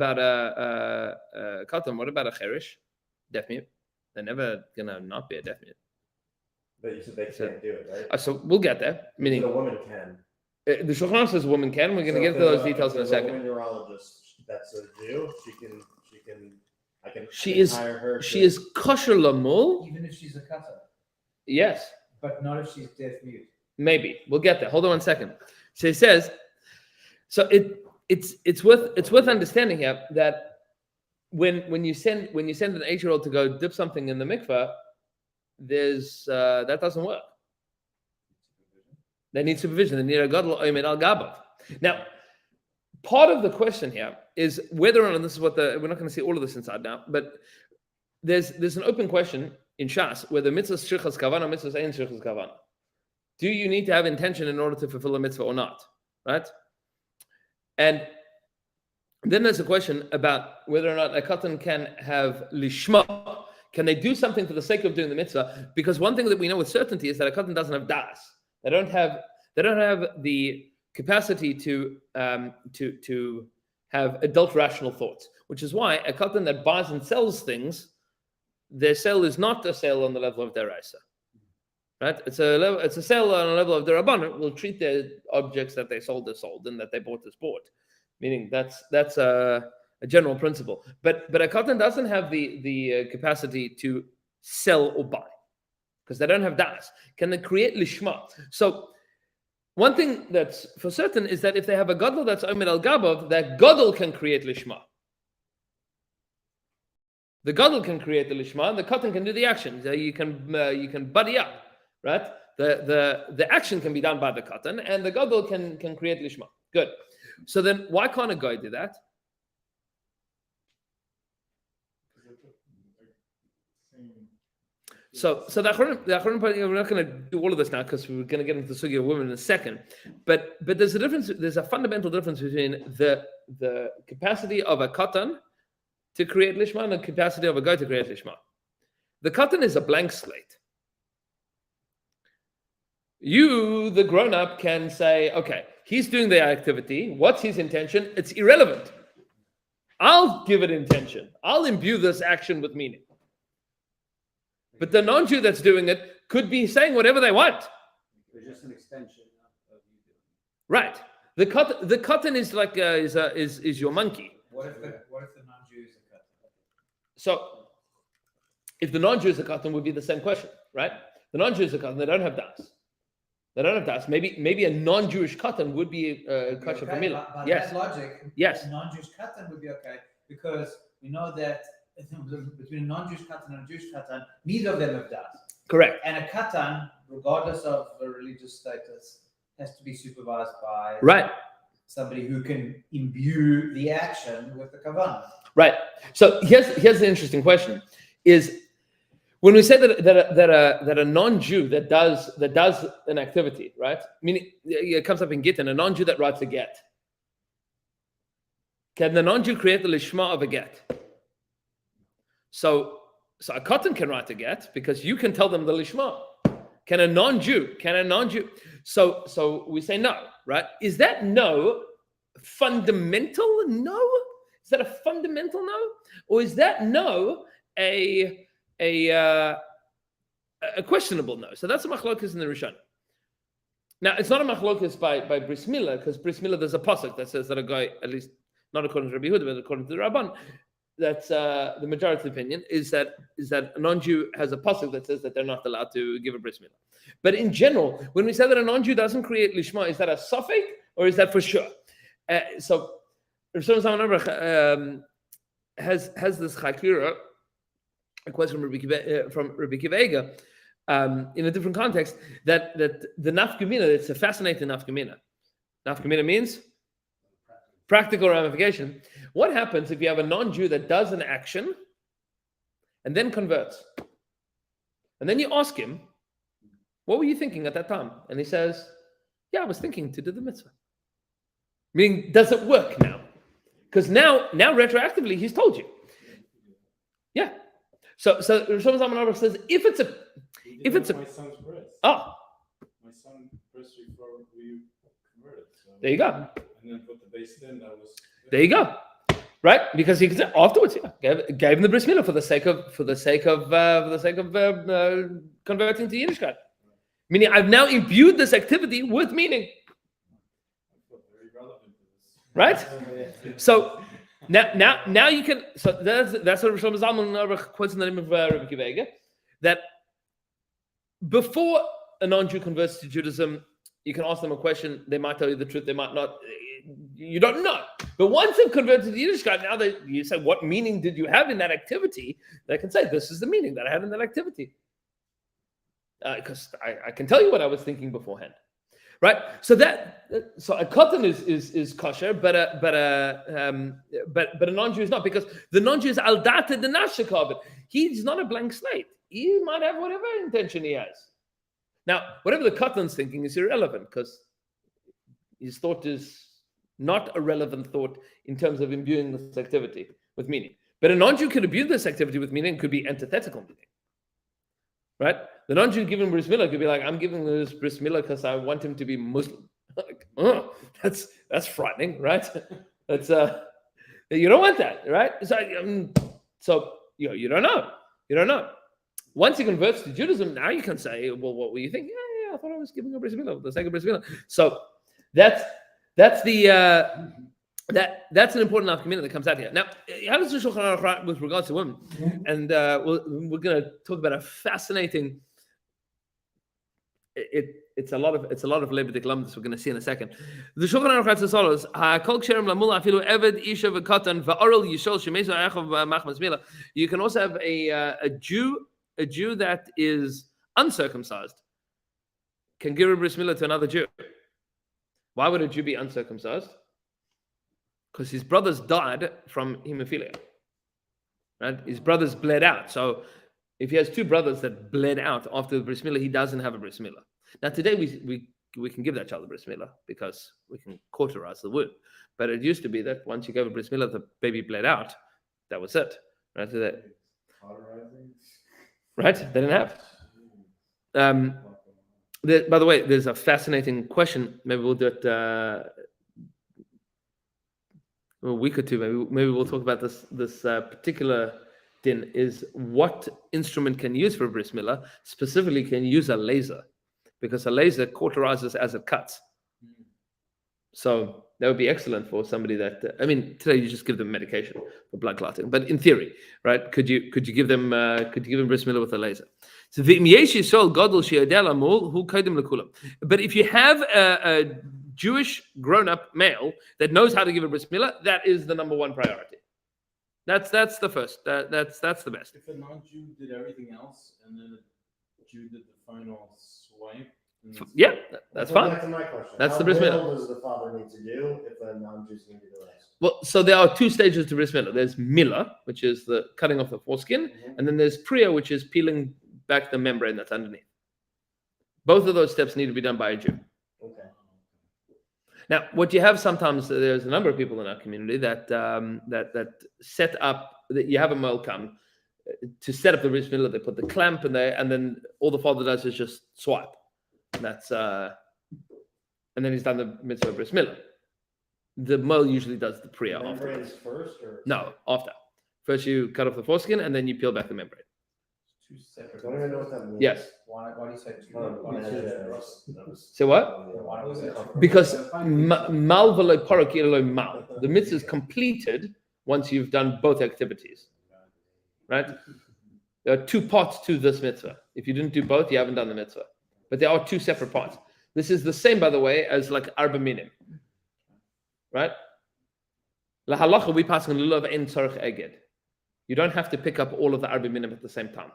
Speaker 1: katan. What about a cherish, deaf mute? They're never gonna not be a deaf mute.
Speaker 4: But you said they can't do it, right?
Speaker 1: So we'll get there.
Speaker 4: The
Speaker 1: Meaning
Speaker 4: woman can.
Speaker 1: the Shulchan Aruch says a woman can. We're gonna
Speaker 4: So
Speaker 1: get
Speaker 4: if
Speaker 1: to those
Speaker 4: there's
Speaker 1: details in a
Speaker 4: if there's
Speaker 1: second.
Speaker 4: woman urologist that's a Jew. I can hire her.
Speaker 1: She
Speaker 4: to-
Speaker 1: is kosher lamul.
Speaker 3: Even if she's a cutter,
Speaker 1: Yes,
Speaker 3: but not if she's deaf mute.
Speaker 1: maybe we'll get there. Hold on 1 second. So he says, so it's worth understanding here that when you send an 8-year-old to go dip something in the mikveh, there's that doesn't work. They need supervision. They need a gadol omed al gabav. Now, part of the question here is whether or not, and this is what we're not going to see all of this inside now, but there's an open question in Shas whether mitzvah shrichas kavana, mitzvah ein shrichas kavana. Do you need to have intention in order to fulfill a mitzvah or not? Right? And then there's a question about whether or not a katan can have lishma. Can they do something for the sake of doing the mitzvah? Because one thing that we know with certainty is that a katan doesn't have das. They don't have the capacity to have adult rational thoughts, which is why a katan that buys and sells things, their sale is not a sale on the level of deraisa. Right? It's a sale on a level of derabbanan. Will treat their objects that they sold as sold and that they bought as bought. Meaning that's a general principle. But a katan doesn't have the capacity to sell or buy because they don't have das. Can they create lishma? So one thing that's for certain is that if they have a gadol that's omed al gabav, that gadol can create lishma. The gadol can create the lishma, and the katan can do the action. So you can buddy up, right? The action can be done by the katan, and the gadol can create lishma. Good. So then, why can't a guy do that? So the Achronim, we're not going to do all of this now because we're going to get into the sugya of women in a second. But there's a difference. There's a fundamental difference between the capacity of a katan to create lishma and the capacity of a guy to create lishma. The katan is a blank slate. You, the grown-up, can say, okay, he's doing the activity. What's his intention? It's irrelevant. I'll give it intention. I'll imbue this action with meaning. But the non-Jew that's doing it could be saying whatever they want.
Speaker 6: It's just an extension of you doing it.
Speaker 1: Right. The katan is like is your monkey.
Speaker 3: What if the non-Jew is a cutter?
Speaker 1: So if the non-Jew is a katan, would be the same question, right? The non-Jew is a katan. They don't have das. They don't have das. Maybe a non-Jewish katan would be kosher for Milah.
Speaker 3: By
Speaker 1: Yes.
Speaker 3: that logic,
Speaker 1: Yes.
Speaker 3: a non-Jewish katan would be okay because we know that between a non-Jewish katan and a Jewish katan, neither of them have died.
Speaker 1: Correct.
Speaker 3: And a katan, regardless of the religious status, has to be supervised by
Speaker 1: Right.
Speaker 3: somebody who can imbue the action with the kavanah.
Speaker 1: Right. So here's the interesting question: is when we say that a non-Jew that does an activity, right? Meaning it comes up in Gittin, a non-Jew that writes a get. Can the non-Jew create the lishma of a get? So a katan can write a get because you can tell them the lishma. Can a non-Jew? So we say no, right? Is that no fundamental no? Is that a fundamental no, or is that no a questionable no? So that's a machlokas in the Rishon. Now it's not a machlokas by Bris Milah, because Bris Milah there's a pasuk that says that a guy, at least not according to Rabbi Yehuda, but according to the Rabban, that's the majority opinion is that a non-Jew has a pasuk that says that they're not allowed to give a Bris Milah. But in general, when we say that a non-Jew doesn't create lishma, is that a suffix or is that for sure? So Rosh Hashanah has this chakira, a question from Rabbi Kiva Eiger, in a different context, that the nafkamina, it's a fascinating nafkamina. Nafkamina means practical ramification. What happens if you have a non-Jew that does an action and then converts? And then you ask him, what were you thinking at that time? And he says, yeah, I was thinking to do the mitzvah. Meaning, does it work now? Because now retroactively, he's told you. Yeah. So Rosh Hashanah says, if it's a
Speaker 2: my son's bris.
Speaker 1: Oh,
Speaker 2: My son bris before we converted. So.
Speaker 1: there you go.
Speaker 2: And then put the base in. That was.
Speaker 1: There you go. Right? Because he could say afterwards, yeah, gave him the bris milah for the sake of converting to Yiddishkeit. Meaning, I've now imbued this activity with meaning.
Speaker 2: Very relevant to this.
Speaker 1: Right? So now you can. So that's what Rosh Hashanah quotes in the name of Rabbi Kiva Eiger, that before a non-Jew converts to Judaism, you can ask them a question. They might tell you the truth. They might not. You don't know. But once they've converted to the Yiddishkeit, now that you say, what meaning did you have in that activity? They can say, this is the meaning that I had in that activity. Because I can tell you what I was thinking beforehand. Right? So a katan is kosher, but a non-Jew is not, because the non-Jew is al data the nashakavet. He's not a blank slate. He might have whatever intention he has. Now, whatever the katan's thinking is irrelevant, because his thought is not a relevant thought in terms of imbuing this activity with meaning. But a non-Jew could imbue this activity with meaning, could be antithetical meaning. Right? The non-Jew giving bris milah could be like, I'm giving this bris milah because I want him to be Muslim. Like, that's frightening, right? That's you don't want that, right? So you don't know. You don't know. Once he converts to Judaism, now you can say, well, what were you thinking? Yeah, I thought I was giving a bris milah, the second bris milah. So that's an important nafkamina that comes out here. Now, how does the Shulchan Aruch write with regards to women? And we're going to talk about a fascinating. It's a lot of lebedik lamdas we're going to see in a second. The Shulchan Aruch writes as follows: Kol ksherim lamula afilu eved isha v'katan va'oral yishol shemezu achav machmas milah. You can also have a Jew that is uncircumcised can give a bris milah to another Jew. Why would a Jew be uncircumcised? Because his brothers died from hemophilia. Right? His brothers bled out. So if he has two brothers that bled out after the bris milah, he doesn't have a bris milah. Now today we can give that child a bris milah because we can cauterize the wound. But it used to be that once you gave a bris milah, the baby bled out. That was it. Right? So that, right? They didn't have. By the way, there's a fascinating question. Maybe we'll do it a week or two. Maybe we'll talk about this particular din. Is what instrument can you use for a bris milah? Specifically, can you use a laser? Because a laser cauterizes as it cuts. So that would be excellent for somebody that. Today you just give them medication for blood clotting. But in theory, right? Could you give them bris milah with a laser? So but if you have a Jewish grown-up male that knows how to give a bris milah, that is the number one priority. That's the first. That's the best.
Speaker 2: If a non-Jew did everything else and then a Jew did the final swipe, then it's-
Speaker 1: Yeah, that's
Speaker 4: Going
Speaker 1: fine.
Speaker 4: Back to my question.
Speaker 1: That's
Speaker 4: How
Speaker 1: the bris milah.
Speaker 4: little does the father need to do if a non-Jew is going to do the rest?
Speaker 1: Well, so there are two stages to bris milah. There's milah, which is the cutting off the foreskin,
Speaker 4: Mhm.
Speaker 1: and then there's priya, which is peeling back the membrane that's underneath. Both of those steps need to be done by a Jew.
Speaker 4: Okay.
Speaker 1: Now, what you have sometimes, there's a number of people in our community that that set up that you have a male come to set up the bris milah. They put the clamp in there, and then all the father does is just swipe. And that's and then he's done the mitzvah bris milah. The male usually does the priya
Speaker 4: Membrane
Speaker 1: afterwards.
Speaker 4: is first, or
Speaker 1: No, after. First you cut off the foreskin, and then you peel back the membrane.
Speaker 3: Two separate.
Speaker 4: I don't even know what that means.
Speaker 1: Yes.
Speaker 3: Why do you say two?
Speaker 4: Oh,
Speaker 3: Why do you
Speaker 4: yeah,
Speaker 3: say
Speaker 4: yeah,
Speaker 3: two?
Speaker 4: yeah.
Speaker 1: So what?
Speaker 3: Why do you say two?
Speaker 1: Because mal v'lo parok ilo mal. The mitzvah is completed once you've done both activities. Right? There are two parts to this mitzvah. If you didn't do both, you haven't done the mitzvah. But there are two separate parts. This is the same, by the way, as like arba minim. Right? La halacha, we pass on lulav en tzarich eged. You don't have to pick up all of the arba minim at the same time.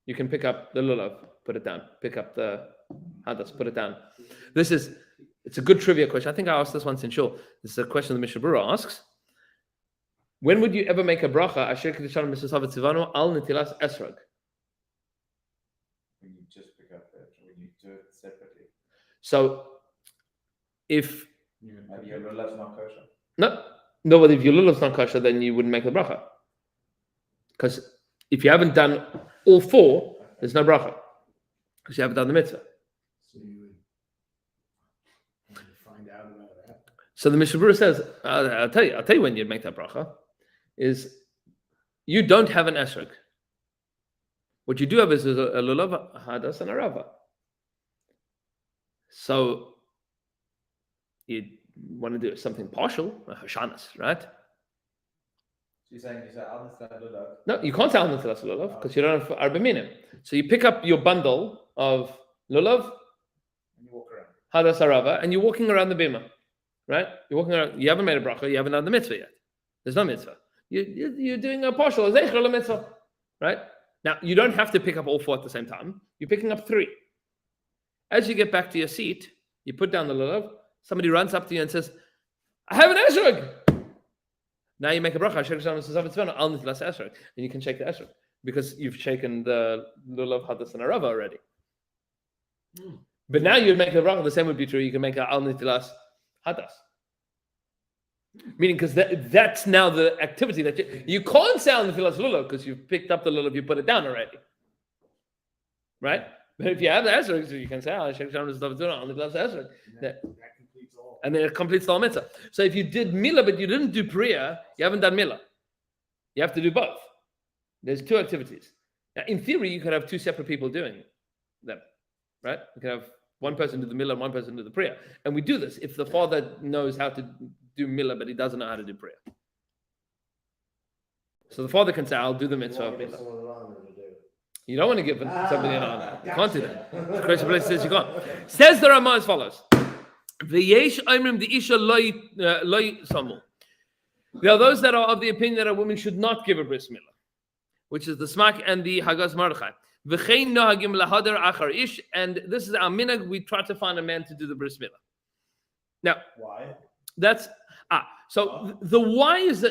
Speaker 1: You can pick up the lulav, put it down. Pick up the hadas, put it down. It's a good trivia question. I think I asked this once in shul. This is a question the Mishnah Berurah asks. When would you ever make a bracha? Asher kedushan misasav tzivanu al netilas esrog.
Speaker 3: When you just pick up it, when you do it separately.
Speaker 1: So, if
Speaker 3: Maybe your lulav's not kosher.
Speaker 1: no, but if your lulav's not kosher, then you wouldn't make the bracha. Because if you haven't done all four, there's no bracha. Because you haven't done the mitzvah.
Speaker 5: So you would find out about that.
Speaker 1: So the Mishnah Berurah says, I'll tell you when you'd make that bracha, is you don't have an esrog. What you do have is a lulav, a hadas, and a rava. So you want to do something partial, a hashanas, right?
Speaker 3: So you're saying you say I'll understand lulav.
Speaker 1: No, you can't say al netilas lulav because you don't have arba minim. So you pick up your bundle of lulav,
Speaker 3: And you walk around.
Speaker 1: hadas, arava, and you're walking around the bima, right? You're walking around. You haven't made a bracha. You haven't done the mitzvah yet. There's no mitzvah. You're doing a partial zeicher mitzvah, right? Now you don't have to pick up all four at the same time. You're picking up three. As you get back to your seat, you put down the lulav. Somebody runs up to you and says, "I have an esrog." Now you make a bracha, and you can shake the esrog because you've shaken the lulav, hadas, and arava already. But now you'd make the bracha. The same would be true. You can make al nitilas hadas. Meaning, because that's now the activity that you can't say al nitilas lulav because you've picked up the lulav, you put it down already, right? But if you have the esrog, so you can say al nitilas esrog,
Speaker 5: That completes all.
Speaker 1: and then it completes the whole mitzvah. So if you did milah but you didn't do priya, you haven't done milah. You have to do both. There's two activities. Now, in theory, you could have two separate people doing them, right? You can have one person do the milah and one person do the priya. And we do this if the father knows how to do milah, but he doesn't know how to do priya. So the father can say, I'll do the mitzvah of milah. You don't want to give somebody an honor. You can't do that. The Christian place says you can't. Says the Ramah as follows. V'yesh oimrim d'isha loy samu. There are those that are of the opinion that a woman should not give a bris milah, which is the Smak and the Hagas Mordechai. V'chein nohagim lahadar achar ish, and this is our minhag. We try to find a man to do the bris milah. Now,
Speaker 4: Why?
Speaker 1: that's so the why is a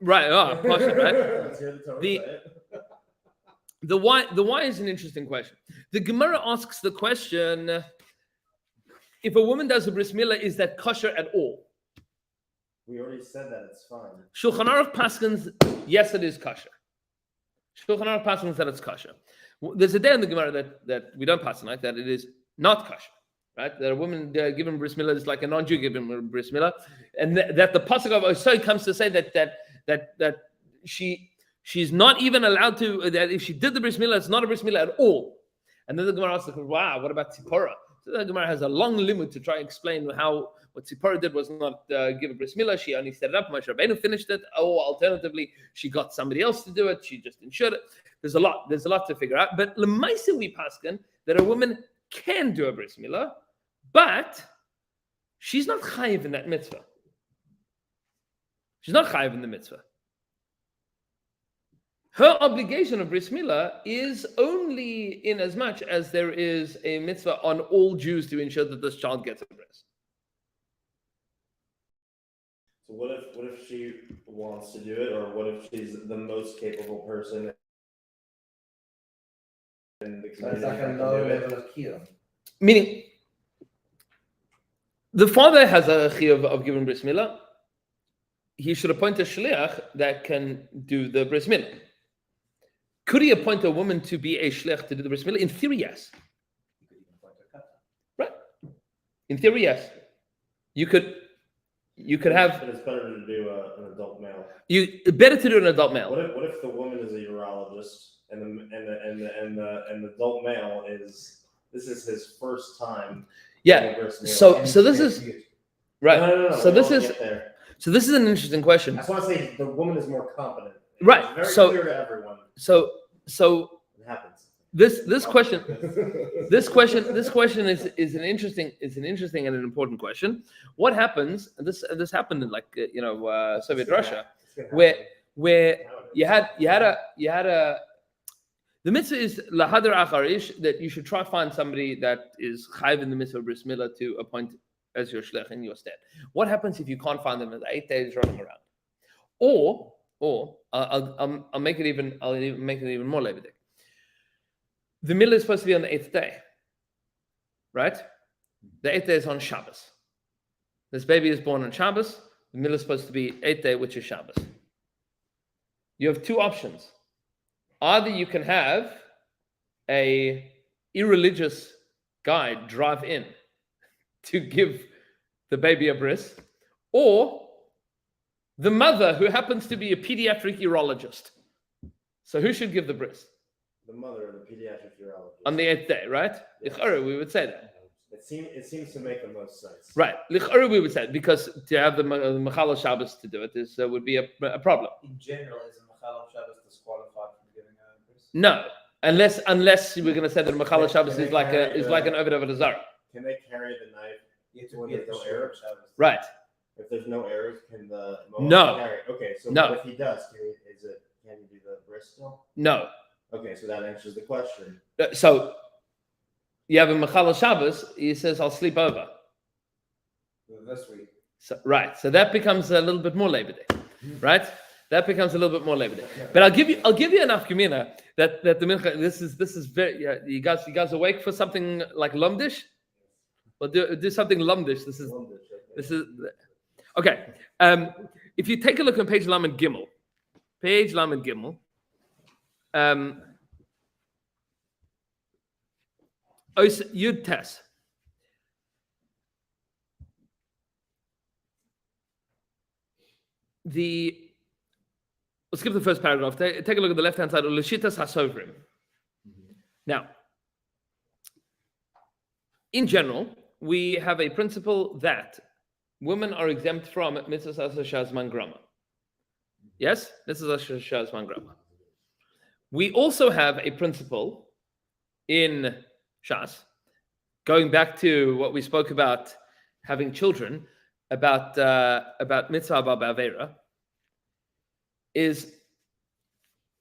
Speaker 1: right. Right.
Speaker 4: Let's hear the Torah
Speaker 1: The-
Speaker 4: say it.
Speaker 1: The why is an interesting question. The Gemara asks the question: if a woman does a bris milah, is that kosher at all?
Speaker 4: We already said that it's fine.
Speaker 1: Shulchan Aruch paskins, yes, it is kosher. Shulchan Aruch paskins that it's kosher. There's a day in the Gemara that we don't pass tonight that it is not kosher, right? That a woman given bris milah is like a non-Jew given bris milah, and that the pasuk of Osoi comes to say that she's not even allowed to, that if she did the bris milah, it's not a bris milah at all. And then the Gemara asks, wow, what about Tzipora? So the Gemara has a long limit to try and explain how what Tzipora did was not give a bris milah. She only set it up. Moshe Rabbeinu finished it. Or alternatively, she got somebody else to do it. She just ensured it. There's a lot to figure out. But l'maisa we paskin that a woman can do a bris milah, but she's not chayiv in that mitzvah. She's not chayiv in the mitzvah. Her obligation of bris milah is only in as much as there is a mitzvah on all Jews to ensure that this child gets a bris.
Speaker 4: So what if she wants to do it, or what if she's the most capable person in the
Speaker 3: So it's
Speaker 4: community
Speaker 3: like a
Speaker 4: that can
Speaker 3: low
Speaker 4: do it?
Speaker 3: level of kiyum.
Speaker 1: Meaning, the father has a chiyuv of giving bris milah. He should appoint a shliach that can do the bris milah. Could he appoint a woman to be a shliach to do the bris milah? In theory, yes.
Speaker 3: You could even point to a katan.
Speaker 1: Right. In theory, yes. You could have
Speaker 4: But it's better to do an adult male.
Speaker 1: better to do an adult male.
Speaker 4: What if the woman is a urologist and the adult male is his first time?
Speaker 1: Yeah.
Speaker 4: doing breast milk?
Speaker 1: So
Speaker 3: And
Speaker 1: this
Speaker 3: it's
Speaker 1: is
Speaker 3: cute.
Speaker 1: right.
Speaker 4: No,
Speaker 1: So
Speaker 4: we
Speaker 1: this
Speaker 4: don't
Speaker 1: is
Speaker 4: get there.
Speaker 1: so this is an interesting question.
Speaker 4: I just want to say the woman is more competent.
Speaker 1: Right,
Speaker 4: It's very
Speaker 1: so-
Speaker 4: clear to everyone.
Speaker 1: So
Speaker 4: It happens.
Speaker 1: this question is an interesting and an important question. What happens? And this happened in Soviet Russia, where you had a the mitzvah is lahadar acharish, that you should try to find somebody that is chayv in the mitzvah of bris milah to appoint as your shliach in your stead. What happens if you can't find them in the 8 days running around? Or I'll make it even more levitic. The milah is supposed to be on the 8th day, right? The 8th day is on Shabbos. This baby is born on Shabbos. The milah is supposed to be 8th day, which is Shabbos. You have two options. Either you can have a irreligious guy drive in to give the baby a bris, or the mother who happens to be a pediatric urologist. So who should give the bris?
Speaker 4: The mother of the pediatric urologist.
Speaker 1: On the 8th day, right? Lich'ora, we would say that.
Speaker 4: It seems to make the most sense.
Speaker 1: Right. Lich'ora, we would say, because to have the Mechala Shabbos to do it would be a problem.
Speaker 3: In general, is a Mechala Shabbos disqualified from giving a bris?
Speaker 1: No, unless we're going to say that Mechala Shabbos is like an Oved Avodah Zarah.
Speaker 4: Can they carry the knife?
Speaker 3: You have to
Speaker 4: When
Speaker 3: be at
Speaker 4: there's
Speaker 3: the
Speaker 4: no
Speaker 3: Shur
Speaker 4: Arab?
Speaker 3: Shabbos.
Speaker 1: Right.
Speaker 4: If there's no Arab, can the
Speaker 1: No.
Speaker 4: carry? Okay, so
Speaker 1: No.
Speaker 4: what if he does? Can you do the bris still?
Speaker 1: No.
Speaker 4: Okay, so that answers the question.
Speaker 1: So you have a Mechala Shabbos, he says, I'll sleep over.
Speaker 3: This week.
Speaker 1: So, right. So that becomes a little bit more Labor Day. Right? That becomes a little bit more Labor Day. But I'll give you enough Gemina that the mincha, this is very you guys awake for something like Lumdish? Well, do something Lumdish. This is okay. If you take a look on page Lamed Gimel, Yud Tes. Let's skip the first paragraph. Take a look at the left-hand side. Ulashitas hasovrim. Now, in general, we have a principle that women are exempt from mitzvahs asher shazman grama. Yes, mitzvahs asher shazman grama. We also have a principle in Shas, going back to what we spoke about having children, about mitzvah ba'avera, is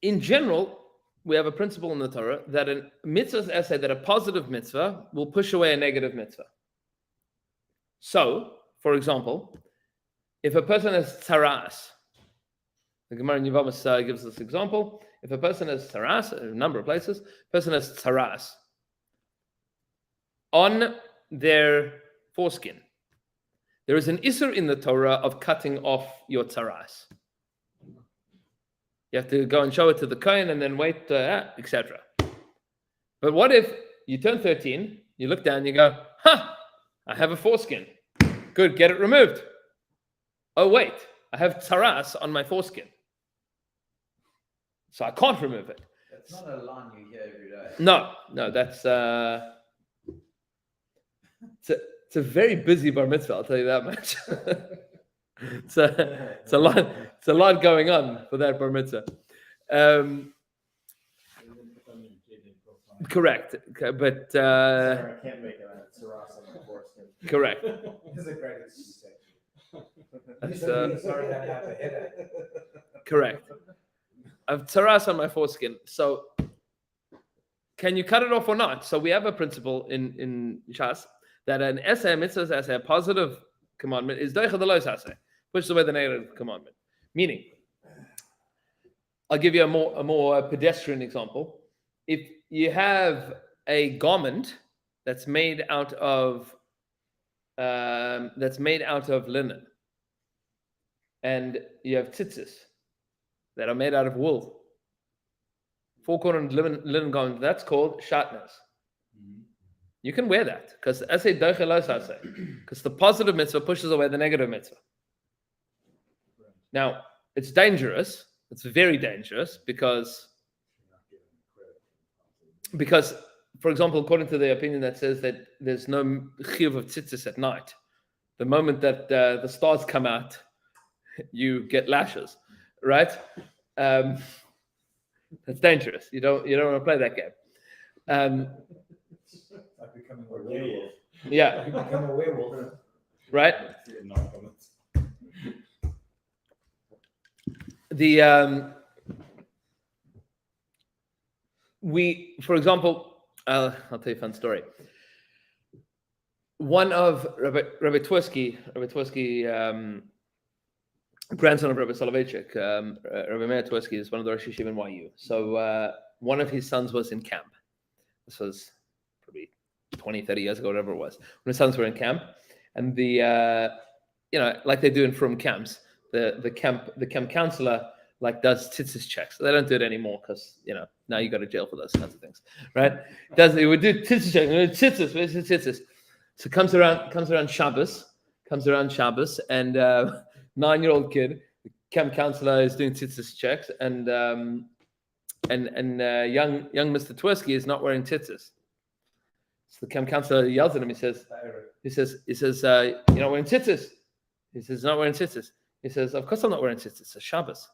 Speaker 1: in general, we have a principle in the Torah that a mitzvah's essay, that a positive mitzvah will push away a negative mitzvah. So, for example, if a person has tzaras, the Gemara in Yevamos gives this example. If a person has tzaras, a number of places, person has tzaras on their foreskin, there is an isur in the Torah of cutting off your tzaras. You have to go and show it to the kohen and then wait, etc. But what if you turn 13, you look down, you go, I have a foreskin. Good, get it removed. Oh, wait, I have tzaras on my foreskin. So I can't remove it.
Speaker 3: That's not a line you hear every day.
Speaker 1: No, that's it's a very busy bar mitzvah, I'll tell you that much. It's a lot going on for that bar mitzvah. Correct, but
Speaker 4: Sorry, I can't make a tzaras on the foreskin.
Speaker 1: Correct.
Speaker 3: This is a great excuse, actually.
Speaker 1: That's,
Speaker 3: You should be sorry that I have a headache.
Speaker 1: Correct. I have tsaras on my foreskin. So can you cut it off or not? So we have a principle in Shas that an essay, mitzvah essay, a positive commandment is doicha the lois essay, pushes away the negative commandment. Meaning, I'll give you a more pedestrian example. If you have a garment that's made out of linen, and you have tzitzis that are made out of wool, four-cornered linen garment, that's called shatnez. You can wear that because because the positive mitzvah pushes away the negative mitzvah. Now, it's dangerous. It's very dangerous because, for example, according to the opinion that says that there's no chiyuv of tzitzis at night, the moment that the stars come out, you get lashes, right? That's dangerous. You don't want to play that game.
Speaker 3: Like becoming a werewolf.
Speaker 1: Yeah,
Speaker 3: You become a werewolf.
Speaker 1: right. For example, I'll tell you a fun story. One of Rabbi Twersky, grandson of Rabbi Soloveitchik, Rabbi Meir Twersky is one of the Rosh Yeshiva in YU. So one of his sons was in camp. This was probably 20, 30 years ago, whatever it was, when his sons were in camp. And like they do in frum camps, the camp counselor does tzitzis checks. They don't do it anymore because now you go to jail for those kinds of things, right? He would do tzitzis checks. Tzitzis, where's the tzitzis? So comes around Shabbos, and 9-year-old kid, the camp counselor is doing tzitzis checks, and young Mr. Twersky is not wearing tzitzis. So the camp counselor yells at him. He says, "You're not wearing tzitzis." He says, "Not wearing tzitzis." He says, "Of course I'm not wearing tzitzis. It's Shabbos."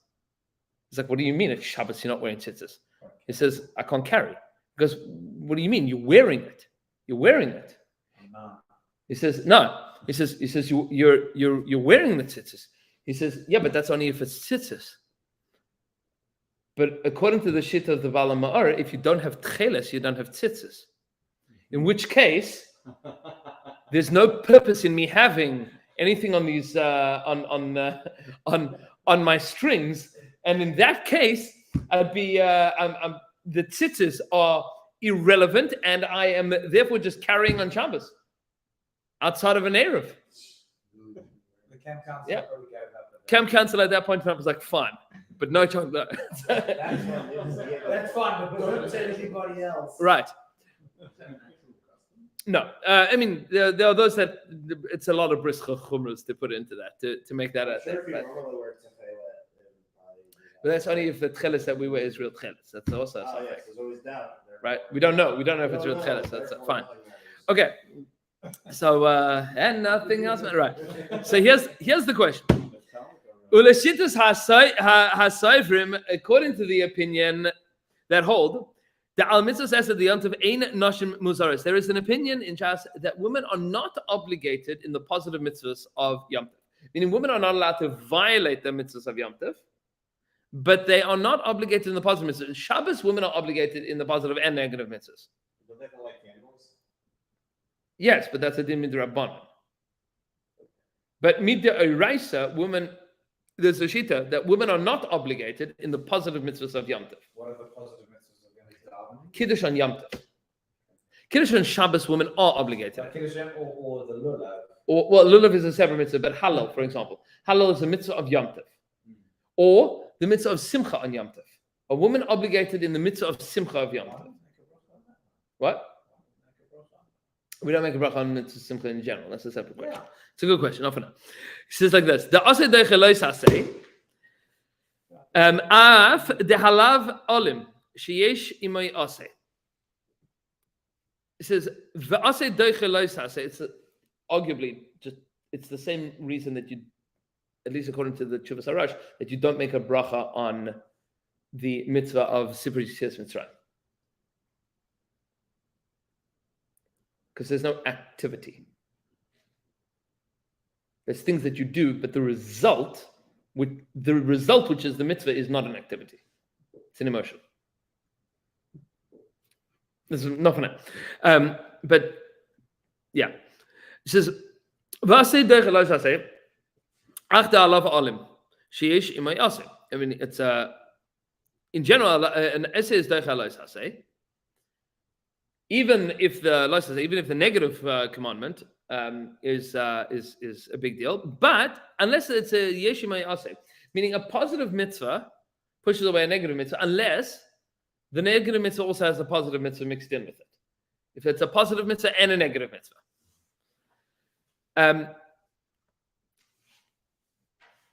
Speaker 1: He's like, "What do you mean it's Shabbos? You're not wearing tzitzis?" He says, "I can't carry." He goes, "What do you mean? You're wearing it. You're wearing it."
Speaker 3: No.
Speaker 1: He says, "No." He says, "You're wearing the tzitzis." He says, "Yeah, but that's only if it's tzitzis." But according to the shit of the Bala Ma'or, if you don't have tcheles, you don't have tzitzis. In which case, there's no purpose in me having anything on these on my strings, and in that case, I'd be the tzitzis are irrelevant, and I am therefore just carrying on Shabbos outside of an Erev.
Speaker 3: The camp counselor
Speaker 1: Yeah.
Speaker 3: probably gave up.
Speaker 1: Camp counselor at that point in time was like, "Fine, but no chance." No.
Speaker 3: That's fine, but don't tell anybody else.
Speaker 1: Right. No, I mean there are those that it's a lot of brischa chumras to put into that to make that a thing. But that's only if the tcheles that we wear is real tcheles. That's also a suffix.
Speaker 4: There's always doubt.
Speaker 1: Right? We don't know. We don't know if it's real tcheles. That's fine. Okay. So and nothing else. Right. So here's the question. Ulashitas hasayvrim, according to the opinion that hold. The Al Mitzvah says that the Yom Tov Ein Noshim Muzaris. There is an opinion in Shas that women are not obligated in the positive mitzvahs of Yom Tov. Meaning women are not allowed to violate the mitzvahs of Yom Tov, but they are not obligated in the positive mitzvahs. Shabbos, women are obligated in the positive and negative mitzvahs.
Speaker 4: But they can like candles.
Speaker 1: Yes, but that's a din midrabanan. But midda oraisa, women, there's a shita that women are not obligated in the positive mitzvahs of Yom Tov.
Speaker 3: What are the positive mitzvahs of Yom Tov?
Speaker 1: Kiddush on Yom Tov. Kiddush on Shabbos, women are obligated.
Speaker 3: Like Kiddush or the lulav.
Speaker 1: Well, lulav is a separate mitzvah, but halal, for example. Halal is a mitzvah of Yom Tov. Or the mitzvah of simcha on Yom Tov. A woman obligated in the mitzvah of simcha of Yom Tov. What? We don't make a bracha on mitzvah simcha in general. That's a separate question. It's a good question. Not for now. He says like this: the asay deicheloi sasei, af de halav olim sheyesh imay asay. It says the asay deicheloi sasei. It's arguably it's the same reason that you, at least according to the Tshuvas Harash, that you don't make a bracha on the mitzvah of Sipur Yitzias Mitzrayim. Because there's no activity. There's things that you do, but the result, which is the mitzvah, is not an activity. It's an emotion. This is not for now. But yeah. It says, I mean, it's in general, an essay is even if the negative commandment is a big deal, but unless it's a yeshimai aseh, meaning a positive mitzvah pushes away a negative mitzvah, unless the negative mitzvah also has a positive mitzvah mixed in with it. If it's a positive mitzvah and a negative mitzvah.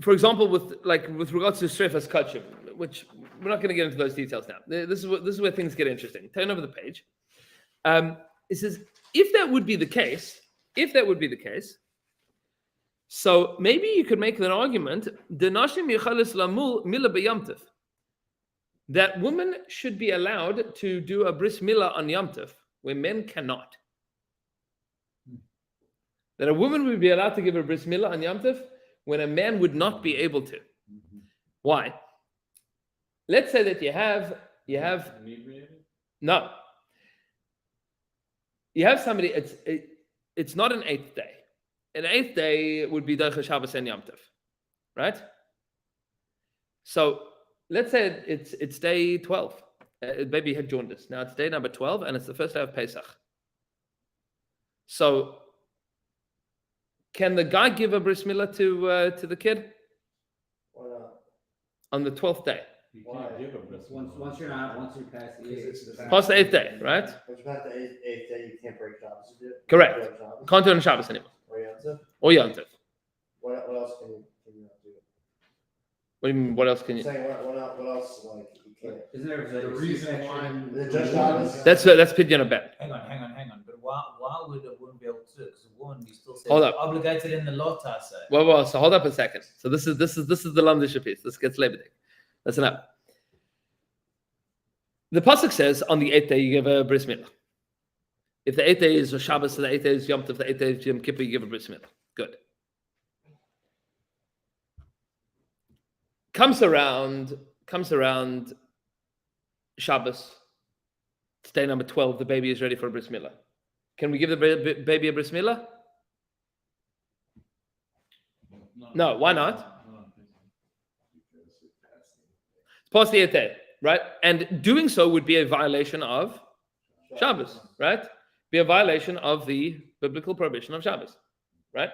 Speaker 1: For example, with regards to Shrefas Kachim, which we're not going to get into those details now. This is where things get interesting. Turn over the page. It says, if that would be the case, so maybe you could make an argument that women should be allowed to do a bris milah on Yom Tov, where men cannot. That a woman would be allowed to give a bris milah on Yom Tov when a man would not be able to. Why? Let's say that you have no. You have somebody. It's not an eighth day. An eighth day would be Derech Shabbos and Yom Tov, right? So let's say it's day 12. Baby had jaundice. Now it's day number 12, and it's the first day of Pesach. So can the guy give a bris milah to the kid?
Speaker 4: Why not?
Speaker 1: On the 12th day?
Speaker 2: You can't give a bris milah.
Speaker 6: Once you're past the eighth.
Speaker 1: Past the 8th day, right?
Speaker 4: Once you're past the eighth day, you can't break Shabbos.
Speaker 1: Correct.
Speaker 4: You can't break Shabbos.
Speaker 1: Can't do it on Shabbos anymore.
Speaker 4: Or Yom Tov.
Speaker 1: Or Yom Tov.
Speaker 4: What else can you not do?
Speaker 1: What do you mean? What else can
Speaker 4: I'm
Speaker 1: you?
Speaker 4: saying what else like you can't.
Speaker 6: Isn't there
Speaker 5: The reason why.
Speaker 4: Is it just Shabbos?
Speaker 1: That's pidyon a bet.
Speaker 3: Hang on. But why would a woman be able to? Because a woman, you still say,
Speaker 1: Hold up.
Speaker 3: obligated in the law, Tasa.
Speaker 1: Well. So hold up a second. So this is the Lamdisha piece. This gets Lebedik. Listen up. The pasuk says on the 8th day you give a bris milah. If the 8th day is a Shabbos, so the 8th day is Yom Tov, the 8th day is Yom Kippur, you give a bris milah. Good. Comes around Shabbos. It's day number 12. The baby is ready for a bris milah. Can we give the baby a bris milah? No, why not? It's past the 8th day, right? And doing so would be a violation of Shabbos, right? Be a violation of the biblical prohibition of Shabbos, right?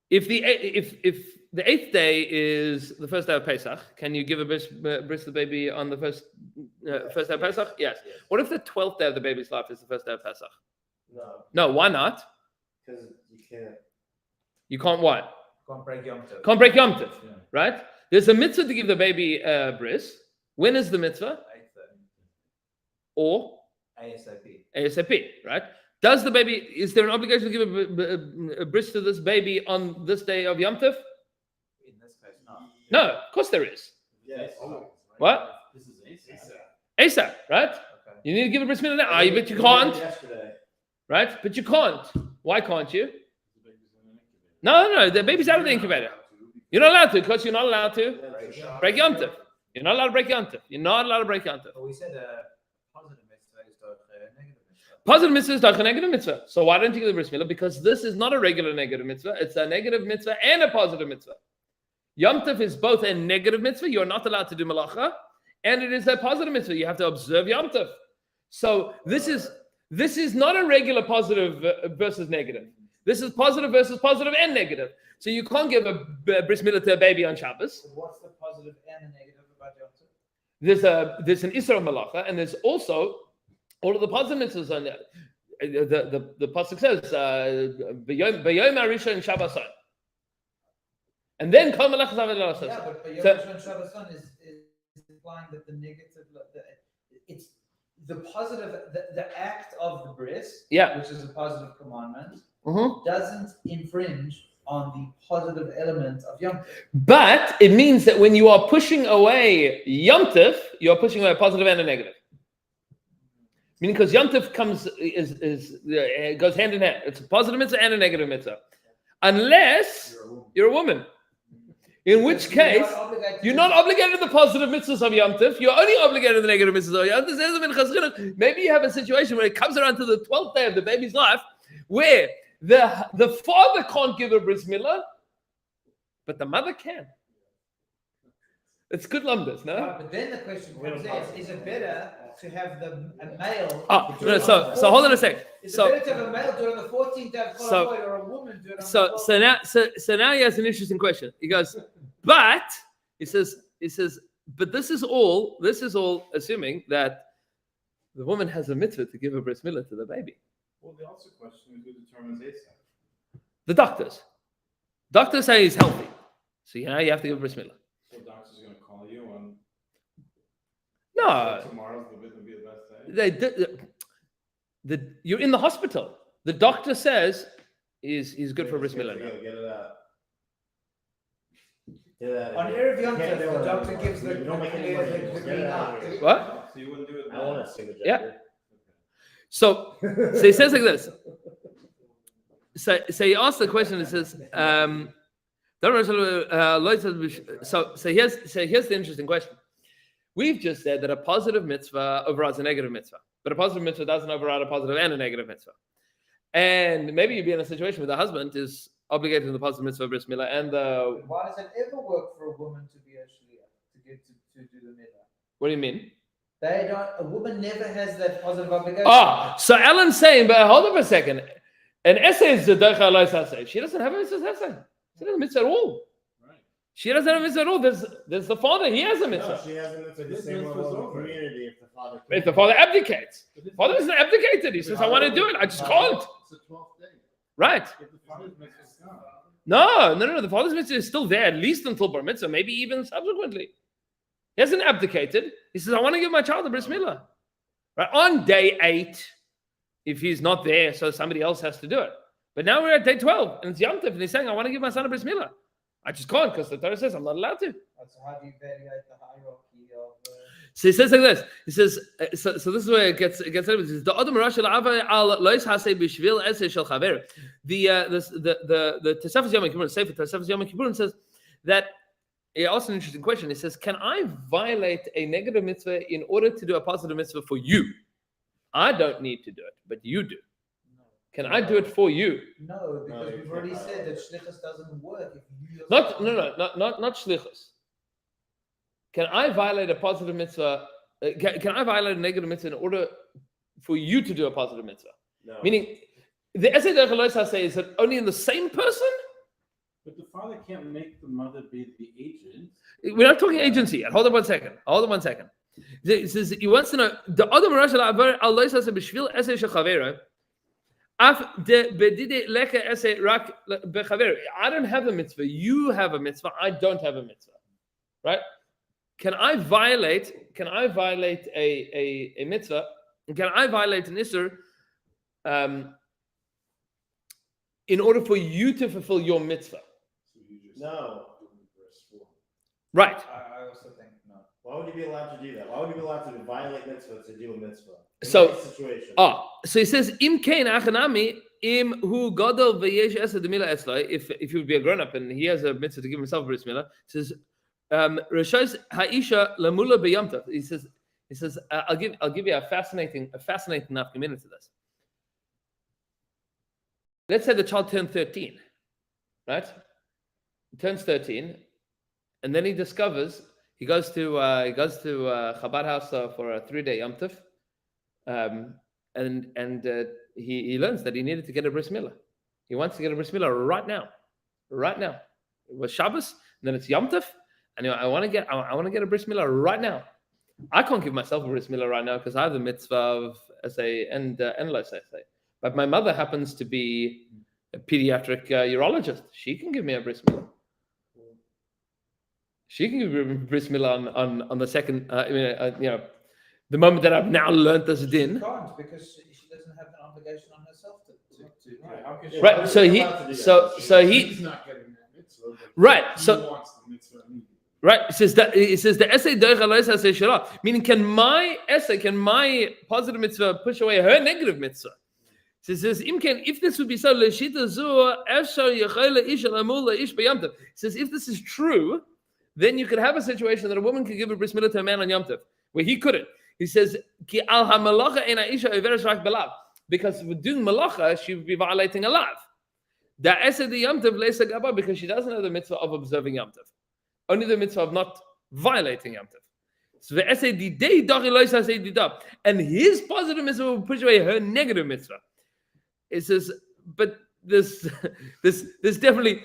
Speaker 1: If the 8th day is the first day of Pesach, can you give a bris to the baby on the first day of Pesach? Yes. What if the 12th day of the baby's life is the first day of Pesach? No, why not?
Speaker 4: Because you can't.
Speaker 1: You can't what?
Speaker 3: Can't break Yom Tov.
Speaker 1: Can't break Yom Tov, right? There's a mitzvah to give the baby bris. When is the mitzvah? Or ASAP, right? Is there an obligation to give a bris to this baby on this day of Yom Tov?
Speaker 3: In this case, no.
Speaker 1: No, of course there is.
Speaker 4: Yes.
Speaker 1: What?
Speaker 2: This is
Speaker 1: ASAP, right?
Speaker 3: Okay.
Speaker 1: You need to give a bris milah now, but you can't,
Speaker 4: Yesterday.
Speaker 1: right? But you can't. Why can't you? No, the baby's out of the incubator. You're not allowed to, because you're not allowed to break Yom Tov. You're not allowed to break Yom Tov. You're not allowed to break Yom Tov.
Speaker 3: But we said positive mitzvah is a negative mitzvah.
Speaker 1: Positive mitzvah is not a negative mitzvah. So why don't you give the bris milah? Because this is not a regular negative mitzvah. It's a negative mitzvah and a positive mitzvah. Yom Tov is both a negative mitzvah. You're not allowed to do malacha. And it is a positive mitzvah. You have to observe Yom Tov. So this is not a regular positive versus negative. This is positive versus positive and negative. So you can't give a bris milah to a baby on Shabbos.
Speaker 3: So what's the positive and the negative about Yom Tov?
Speaker 1: There's an Isra malacha, and there's also all of the positive mitzvahs on there. The pasuk says B'yom Harishon Shabboson, and then Kol Malachas Avodah Hashem.
Speaker 3: Yeah, but Yom
Speaker 1: So-
Speaker 3: Rishon Shabboson is implying that the negative, it's the positive, the act of the bris,
Speaker 1: Yeah.
Speaker 3: which is a positive commandment,
Speaker 1: Mhm.
Speaker 3: doesn't infringe on the positive element of Yom Tov.
Speaker 1: But it means that when you are pushing away Yom Tov, you are pushing away a positive and a negative. Meaning, because Yom Tov goes hand in hand. It's a positive mitzvah and a negative mitzvah. unless you're a woman. In which case, you're not obligated to the positive mitzvahs of Yom Tov. You're only obligated to the negative mitzvahs of Yom Tov. Maybe you have a situation where it comes around to the 12th day of the baby's life, where the father can't give a bris milah, but the mother can. It's good lumbers, no?
Speaker 3: But then the question comes is it better to have a male?
Speaker 1: So hold on a sec.
Speaker 3: Is it better to have a male do it on the 14th day of Chol HaMoed or a woman do it on the 12th?
Speaker 1: So now he has an interesting question. He goes, but he says, but this is all assuming that the woman has a mitzvah to give a bris milah to the baby.
Speaker 2: Well, the also question is who determines ASAP?
Speaker 1: The doctors. Doctors say he's healthy. So you have to give a bris milah.
Speaker 2: So the doctor's going to call you on.
Speaker 1: No.
Speaker 2: Tomorrow's going to be the best day.
Speaker 1: You're in the hospital. The doctor says he's good for bris milah now.
Speaker 4: Get it out.
Speaker 3: On Erev Yom Tov, the doctor gives the green light.
Speaker 1: What?
Speaker 2: So you wouldn't do it
Speaker 4: I
Speaker 2: now?
Speaker 4: want to see the
Speaker 1: Yeah. So he says like this. So he asks the question. It says, so here's the interesting question. We've just said that a positive mitzvah overrides a negative mitzvah, but a positive mitzvah doesn't override a positive and a negative mitzvah. And maybe you'd be in a situation where the husband is obligated to the positive mitzvah of bris milah, and the.
Speaker 3: Why does it ever work for a woman to be a shliach, to do the milah?
Speaker 1: What do you mean?
Speaker 3: A woman never has that positive obligation.
Speaker 1: So Alan's saying, but hold on a second. An essay is the derech halos essay. She doesn't have a mitzvah essay. She doesn't have a mitzvah at all.
Speaker 2: Right.
Speaker 1: She doesn't have a mitzvah at all. There's the father. He has a mitzvah.
Speaker 4: No, she has a mitzvah the same level of community if the father.
Speaker 1: If the father abdicates, father isn't abdicated. He says, "I want to do it. I just can't."
Speaker 5: It's the 12th day.
Speaker 1: Right?
Speaker 2: If the father's mitzvah's gone.
Speaker 1: No. The father's mitzvah is still there, at least until bar mitzvah, maybe even subsequently. He hasn't abdicated. He says, "I want to give my child a bris milah." Right on day 8, if he's not there, so somebody else has to do it. But now we're at day 12, and it's Yom Tov, and he's saying, "I want to give my son a bris milah." I just can't because the Torah says I'm not allowed to.
Speaker 3: So how do you evaluate the hierarchy of?
Speaker 1: So he says like this. He says, so this is where it gets. He says, the Adam Rosh al Lois Hasei Bishvil Esei Shel Chaver. The Tosefes Yom Kippur, Sefer Tosefes Yom Kippur says that. He asked an interesting question. He says, "Can I violate a negative mitzvah in order to do a positive mitzvah for you? I don't need to do it, but you do. Can I do it for you?"
Speaker 3: No, because we've already said that shlichus doesn't work if you.
Speaker 1: Not shlichus. Can I violate a positive mitzvah? Can I violate a negative mitzvah in order for you to do a positive mitzvah?
Speaker 4: No.
Speaker 1: Meaning, the essay that Chalois say is that only in the same person.
Speaker 2: But the father can't make the mother be the agent.
Speaker 1: We're not talking agency yet. Hold on one second. He says he wants to know the Adam Rosh al says b'shvil essay shechavera. Af de bedide leke essay rak bechavera. I don't have a mitzvah. You have a mitzvah. I don't have a mitzvah. Right? Can I violate a mitzvah? Can I violate an isur in order for you to fulfill your mitzvah?
Speaker 4: No.
Speaker 1: Right.
Speaker 3: I also think no.
Speaker 4: Why would you be allowed to do that? Why would you be allowed to violate mitzvah to do a mitzvah? In
Speaker 1: So-
Speaker 4: that situation.
Speaker 1: So he says, "Im kain achanami im hu gadol v'yesh esed milah esloi." If he would be a grown up and he has a mitzvah to give himself a bris milah, he says, "Rishos ha'isha lamula b'yom tov." He says, "I'll give you a fascinating nafkamina to this. Let's say the child turned 13, right? He turns 13, and then he goes to Chabad house for a 3-day Yom Tov, and he learns that he needed to get a bris milah. He wants to get a bris milah right now. It was Shabbos, and then it's Yom Tov, and I want to get a bris milah right now. I can't give myself a bris milah right now because I have the mitzvah of essay and los essay. But my mother happens to be a pediatric urologist. She can give me a bris milah. She can give me a bris milah on the second, the moment that I've now learned this din.
Speaker 3: She can't because she doesn't have an obligation on herself to
Speaker 2: Right. How can she-
Speaker 1: Right. So he.
Speaker 5: He's not getting that mitzvah. But
Speaker 1: Right.
Speaker 5: He
Speaker 1: So.
Speaker 5: wants the mitzvah.
Speaker 1: Right. It says the essay derech halos essay shela. Meaning, can my positive mitzvah push away her negative mitzvah? So it says, if this would be so, it says, if this is true, then you could have a situation that a woman could give a bris milah to a man on Yom Tov, where he couldn't. He says, because with doing malacha, she would be violating a lav. Because she doesn't have the mitzvah of observing Yom Tov, only the mitzvah of not violating Yom Tov. So and his positive mitzvah will push away her negative mitzvah. It says, but there's definitely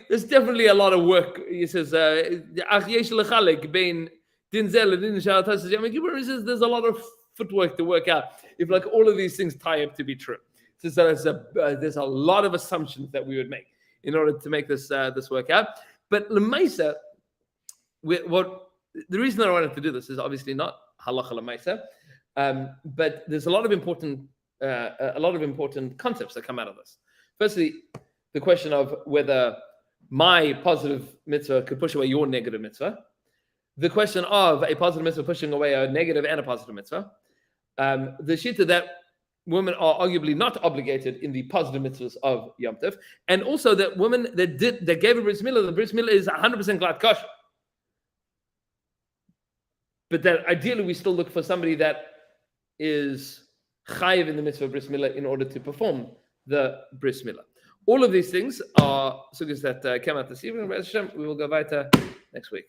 Speaker 1: a lot of work. He says, he says there's a lot of footwork to work out if like all of these things tie up to be true. So there's a lot of assumptions that we would make in order to make this work out. But lemaisa, the reason that I wanted to do this is obviously not halacha lemaisa, but there's a lot of important concepts that come out of this. Firstly, the question of whether my positive mitzvah could push away your negative mitzvah. The question of a positive mitzvah pushing away a negative and a positive mitzvah. The shita that women are arguably not obligated in the positive mitzvahs of Yom Tov, and also that women that gave a bris milah, the bris milah is 100% glad kosher. But that ideally we still look for somebody that is chayiv in the mitzvah of bris milah in order to perform the bris milah. All of these things are sugyas that came out this evening. We will go weiter next week.